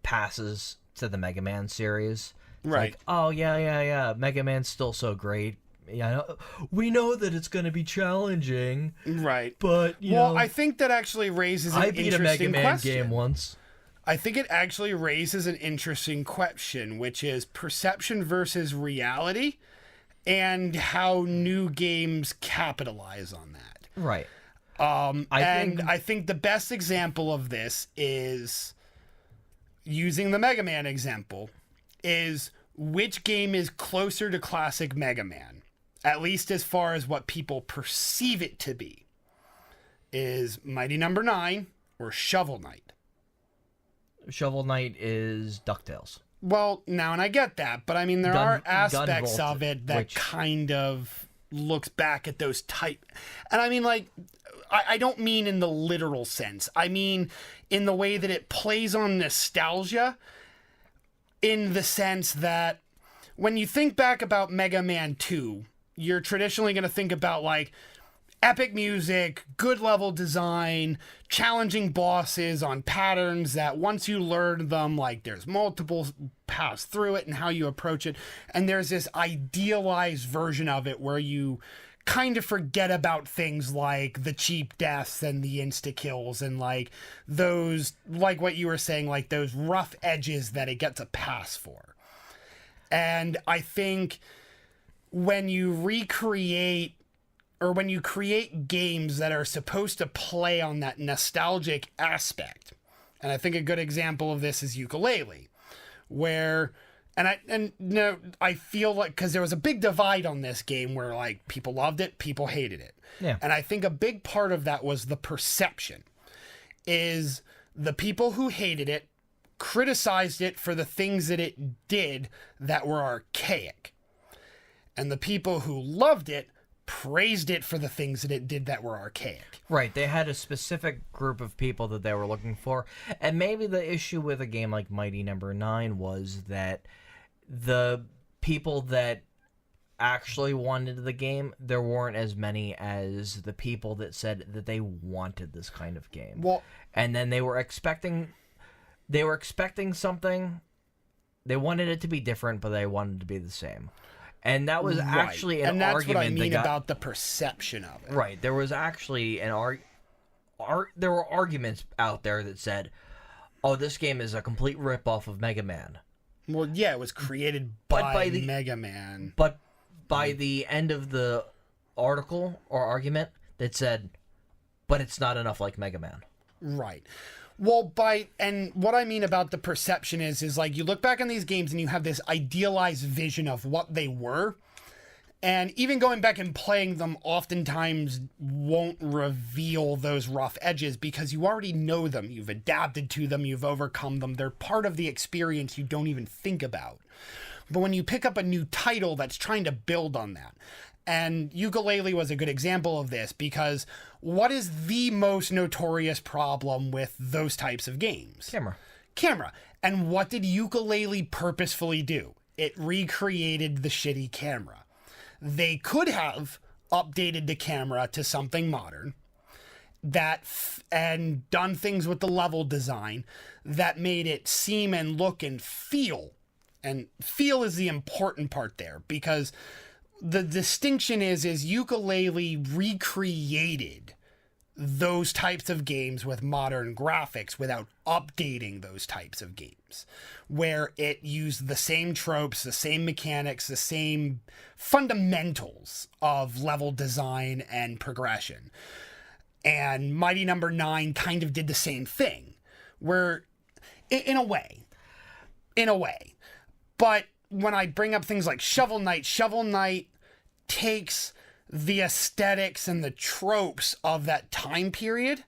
passes to the Mega Man series. It's
Right.
like, oh, yeah. Mega Man's still so great. Yeah, we know that it's going to be challenging.
Right.
But,
well, I think that actually raises an
I beat a
interesting
Mega Man
question.
game once.
I think it actually raises an interesting question, which is perception versus reality and how new games capitalize on that.
Right.
I think the best example of this is, using the Mega Man example, is which game is closer to classic Mega Man, at least as far as what people perceive it to be. Is Mighty Number 9 or Shovel Knight?
Shovel Knight is DuckTales.
Well, now, and I get that, but I mean, there are aspects of it that kind of looks back at those type. And I mean, like, I don't mean in the literal sense. I mean in the way that it plays on nostalgia, in the sense that when you think back about Mega Man 2, you're traditionally going to think about, like, epic music, good level design, challenging bosses on patterns that once you learn them, like, there's multiple paths through it and how you approach it. And there's this idealized version of it where you kind of forget about things like the cheap deaths and the insta-kills and, like, those, like what you were saying, like those rough edges that it gets a pass for. And I think when you recreate, or when you create games that are supposed to play on that nostalgic aspect, and I think a good example of this is Yooka-Laylee, where, I feel like, because there was a big divide on this game where, like, people loved it, people hated it.
Yeah.
And I think a big part of that was the perception, is the people who hated it criticized it for the things that it did that were archaic. And the people who loved it praised it for the things that it did that were archaic.
Right, they had a specific group of people that they were looking for. And maybe the issue with a game like Mighty Number 9 was that the people that actually wanted the game, there weren't as many as the people that said that they wanted this kind of game.
Well,
and then they were expecting something. They wanted it to be different, but they wanted it to be the same. And that was actually an argument.
And that's what I mean about the perception of it.
Right. There was actually there were arguments out there that said, oh, this game is a complete ripoff of Mega Man.
Well, yeah, it was created by Mega Man.
But by the end of the article or argument, that said, but it's not enough like Mega Man.
Right. Well, and what I mean about the perception is like, you look back on these games and you have this idealized vision of what they were. And even going back and playing them oftentimes won't reveal those rough edges because you already know them. You've adapted to them. You've overcome them. They're part of the experience you don't even think about. But when you pick up a new title that's trying to build on that, and Yooka-Laylee was a good example of this, because what is the most notorious problem with those types of games? Camera. And what did Yooka-Laylee purposefully do? It recreated the shitty camera. They could have updated the camera to something modern and done things with the level design that made it seem and look and feel. And feel is the important part there, because the distinction is Yooka-Laylee recreated those types of games with modern graphics without updating those types of games, where it used the same tropes, the same mechanics, the same fundamentals of level design and progression. And Mighty Number 9 kind of did the same thing, where, in a way. But when I bring up things like Shovel Knight takes the aesthetics and the tropes of that time period,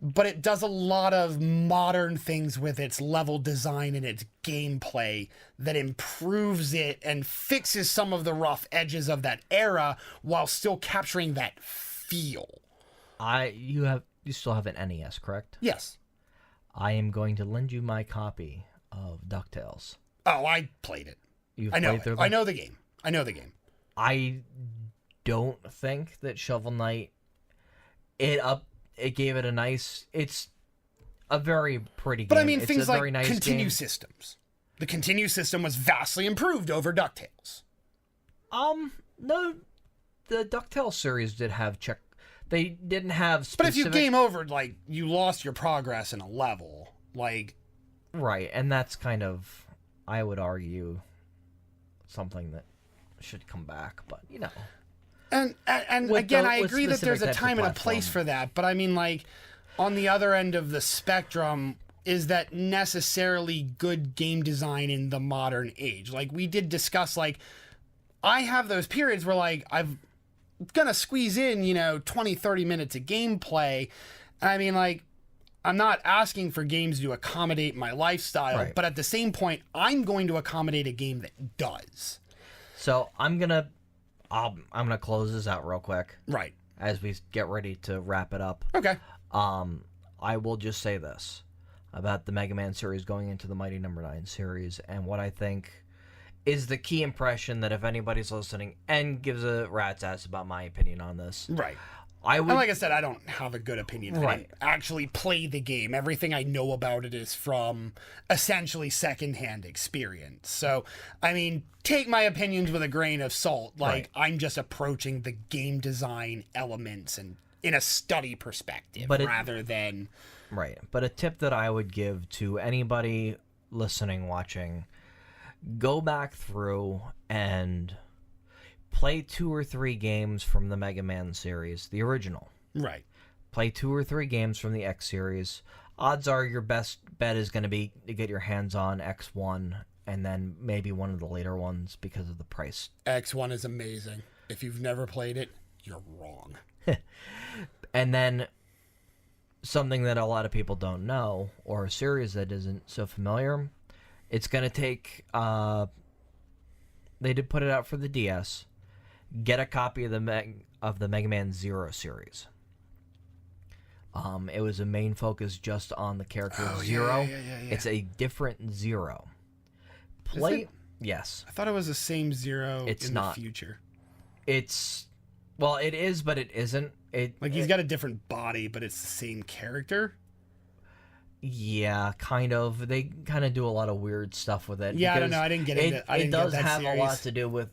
but it does a lot of modern things with its level design and its gameplay that improves it and fixes some of the rough edges of that era while still capturing that feel.
You still have an NES, correct?
Yes.
I am going to lend you my copy of DuckTales.
Oh, I played it.
You've
I know
played through
it.
them?
I know the game.
I don't think that Shovel Knight it gave it a nice. It's a very pretty game.
But I mean,
it's
things
a
like
very nice
continue
game.
systems. The continue system was vastly improved over DuckTales.
No, the DuckTales series did have check. They didn't have
But
specific.
if you game over, like, you lost your progress in a level, like...
Right, and that's kind of, I would argue, something that should come back, but, you know.
And
With
again,
the-
I
with
agree that there's
specific
a
types of
time and a place
platform.
for that, but I mean, like, on the other end of the spectrum, is that necessarily good game design in the modern age? Like, we did discuss, like, I have those periods where, like, I'm gonna squeeze in, 20, 30 minutes of gameplay. And I mean, like, I'm not asking for games to accommodate my lifestyle,
Right.
but at the same point, I'm going to accommodate a game that does.
So I'm gonna close this out real quick
Right.
as we get ready to wrap it up.
Okay.
I will just say this about the Mega Man series going into the Mighty Number 9 series, and what I think is the key impression that if anybody's listening and gives a rat's ass about my opinion on this,
Right.
I would.
And like I said, I don't have a good opinion. I
Right.
didn't actually play the game. Everything I know about it is from essentially secondhand experience. So, I mean, take my opinions with a grain of salt. Like, I'm just approaching the game design elements and in a study perspective rather than...
Right. But a tip that I would give to anybody listening, watching, go back through and play 2 or 3 games from the Mega Man series, the original.
Right.
Play 2 or 3 games from the X series. Odds are your best bet is going to be to get your hands on X1 and then maybe one of the later ones because of the price.
X1 is amazing. If you've never played it, you're wrong.
And then something that a lot of people don't know, or a series that isn't so familiar, it's going to take... they did put it out for the DS. Get a copy of the Mega Man Zero series. It was a main focus just on the character Zero.
Yeah.
It's a different Zero.
Is it?
Yes.
I thought it was the same Zero
It's
in
not.
the future.
Well, it is, but it isn't.
He's got a different body, but it's the same character.
Yeah, kind of. They kind of do a lot of weird stuff with it.
Yeah, I don't
because
know. I didn't get into. I
It
didn't
does
get that
have
series.
a lot to do with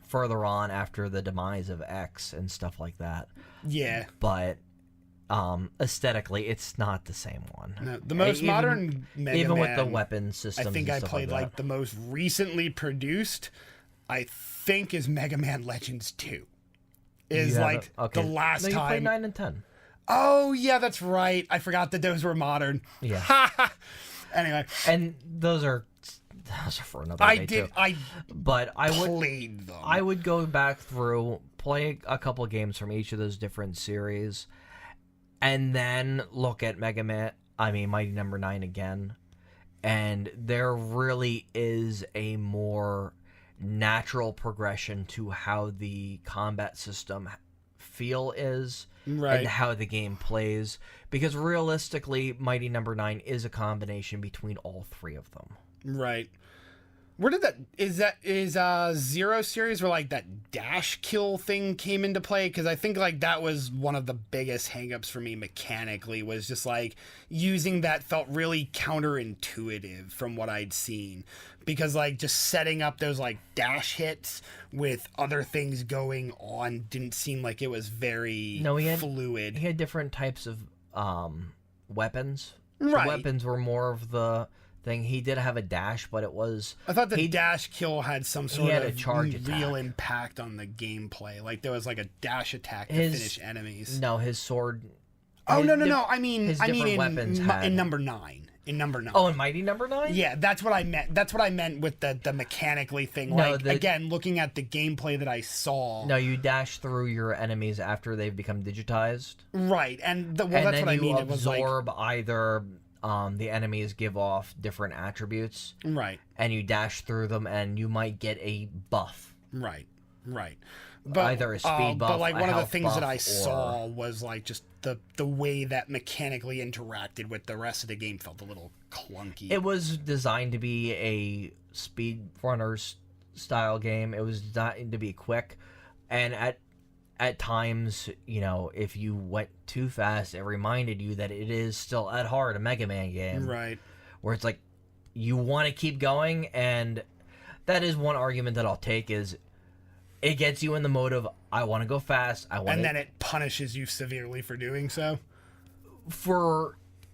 further on after the demise of X and stuff like that.
Yeah.
But aesthetically, it's not the same one.
No, the most modern Mega
even
Man,
with the weapon systems.
I think
and
I
stuff
played
like
like the most recently produced. I think is Mega Man Legends 2. Is like the last
no, you played
time.
9 and 10.
Oh yeah, that's right. I forgot that those were modern.
Yeah.
Anyway,
And those are for another day too. But I would
played them.
I would go back through, play a couple of games from each of those different series, and then look at Mighty Number 9 again. And there really is a more natural progression to how the combat system feel is
Right.
and how the game plays. Because realistically, Mighty Number 9 is a combination between all 3 of them.
Right. Where did that Zero series where like that dash kill thing came into play? Because I think like that was one of the biggest hangups for me mechanically, was just like using that felt really counterintuitive from what I'd seen. Because like just setting up those like dash hits with other things going on didn't seem like it was very fluid.
He had different types of weapons.
Right.
The weapons were more of the thing. He did have a dash, but it was...
I thought the dash kill had some sort
had
of
a charge
real
attack.
impact on the gameplay. Like there was like a dash attack to finish enemies.
No, his sword...
Oh,
His
no. I mean
different weapons had-
in number 9. In number 9.
Oh, in Mighty Number 9?
Yeah, that's what I meant. That's what I meant with the mechanically thing.
No,
Like, again, looking at the gameplay that I saw.
No, you dash through your enemies after they've become digitized.
Right, and that's
and
what
then
I mean.
you
It was like,
absorb either the enemies give off different attributes,
right,
and you dash through them, and you might get a buff.
right. But,
Either a speed buff,
but like
a
one of the
health
things that
buff,
I
or-
saw was like just the way that mechanically interacted with the rest of the game felt a little clunky.
It was designed to be a speedrunners style game. It was designed to be quick, and at times, you know, if you went too fast, it reminded you that it is still at heart a Mega Man game.
Right.
Where it's like you want to keep going, and that is one argument that I'll take is it gets you in the mode of I want to go fast.
And then it punishes you severely for doing so.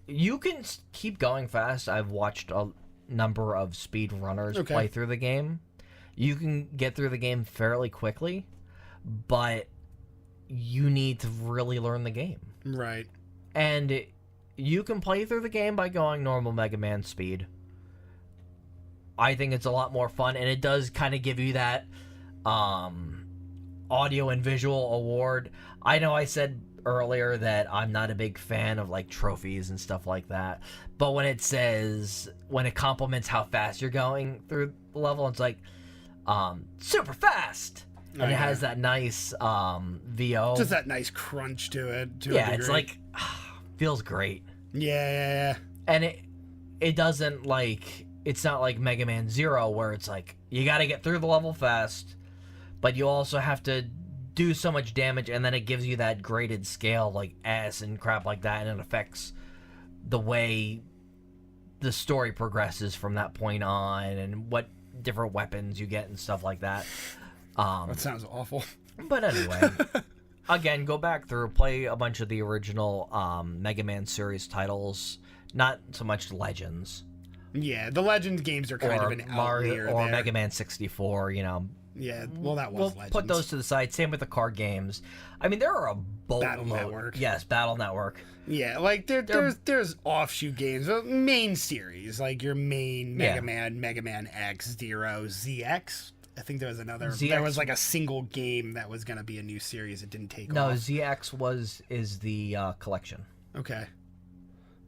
You can keep going fast. I've watched a number of speedrunners play through the game. You can get through the game fairly quickly, but you need to really learn the game.
Right.
And you can play through the game by going normal Mega Man speed. I think it's a lot more fun, and it does kind of give you that audio and visual award. I know I said earlier that I'm not a big fan of like trophies and stuff like that, but when it compliments how fast you're going through the level, it's like super fast, and it has that nice VO,
Just that nice crunch to it.
it's like feels great.
Yeah.
And it doesn't like, it's not like Mega Man Zero where it's like you got to get through the level fast, but you also have to do so much damage, and then it gives you that graded scale like S and crap like that, and it affects the way the story progresses from that point on, and what different weapons you get and stuff like that.
That sounds awful.
But anyway, again, go back through, play a bunch of the original Mega Man series titles, not so much Legends.
Yeah, the Legends games are kind of an outlier
or
there.
Mega Man 64, you know.
Yeah, well, that was
We'll
Legends.
put those to the side. Same with the card games. I mean, there are a
Battle Network.
Yes, Battle Network.
Yeah, like there's offshoot games, main series, like your main Mega Man X, Zero, ZX. I think there was another.
ZX.
There was like a single game that was going to be a new series. It didn't take
No,
off.
ZX is the collection.
Okay.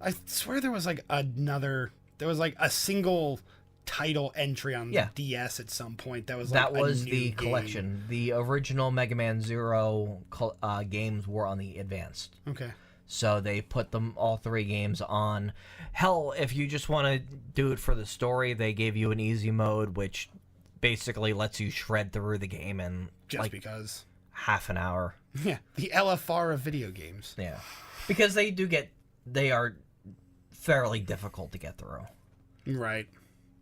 I swear there was like another. There was like a single title entry on the DS at some point. That was like
That was
a new
the
game.
collection. The original Mega Man Zero games were on the advanced.
Okay.
So they put them all 3 games on. Hell, if you just want to do it for the story, they gave you an easy mode, which basically lets you shred through the game in
Just
like
because.
half an hour.
Yeah, the LFR of video games.
Yeah, because they are fairly difficult to get through.
Right.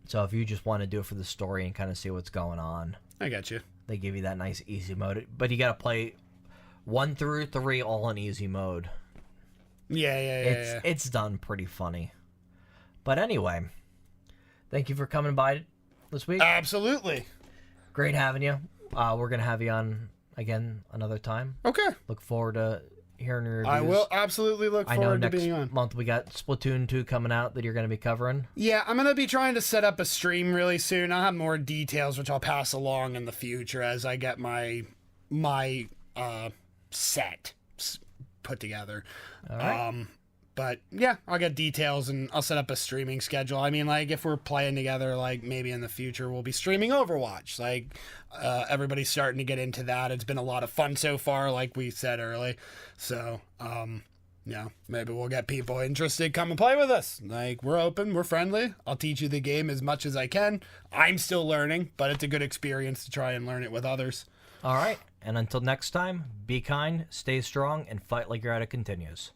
So if you just want to do it for the story and kind of see what's going on,
I got you.
they give you that nice easy mode. But you got to play 1 through 3 all in easy mode.
Yeah.
It's done pretty funny. But anyway, thank you for coming by this week.
Absolutely.
Great having you. We're gonna have you on again another time.
Okay.
Look forward to hearing your reviews.
I will absolutely look
I know
forward to
next
being on.
month we got Splatoon 2 coming out that you're gonna be covering.
Yeah, I'm going to be trying to set up a stream really soon. I'll have more details, which I'll pass along in the future as I get my set put together.
All right.
But yeah, I'll get details and I'll set up a streaming schedule. I mean, like if we're playing together, like maybe in the future we'll be streaming Overwatch. Like everybody's starting to get into that. It's been a lot of fun so far, like we said early. So, yeah, maybe we'll get people interested. Come and play with us. Like we're open, we're friendly. I'll teach you the game as much as I can. I'm still learning, but it's a good experience to try and learn it with others.
All right. And until next time, be kind, stay strong, and fight like you're at it continues.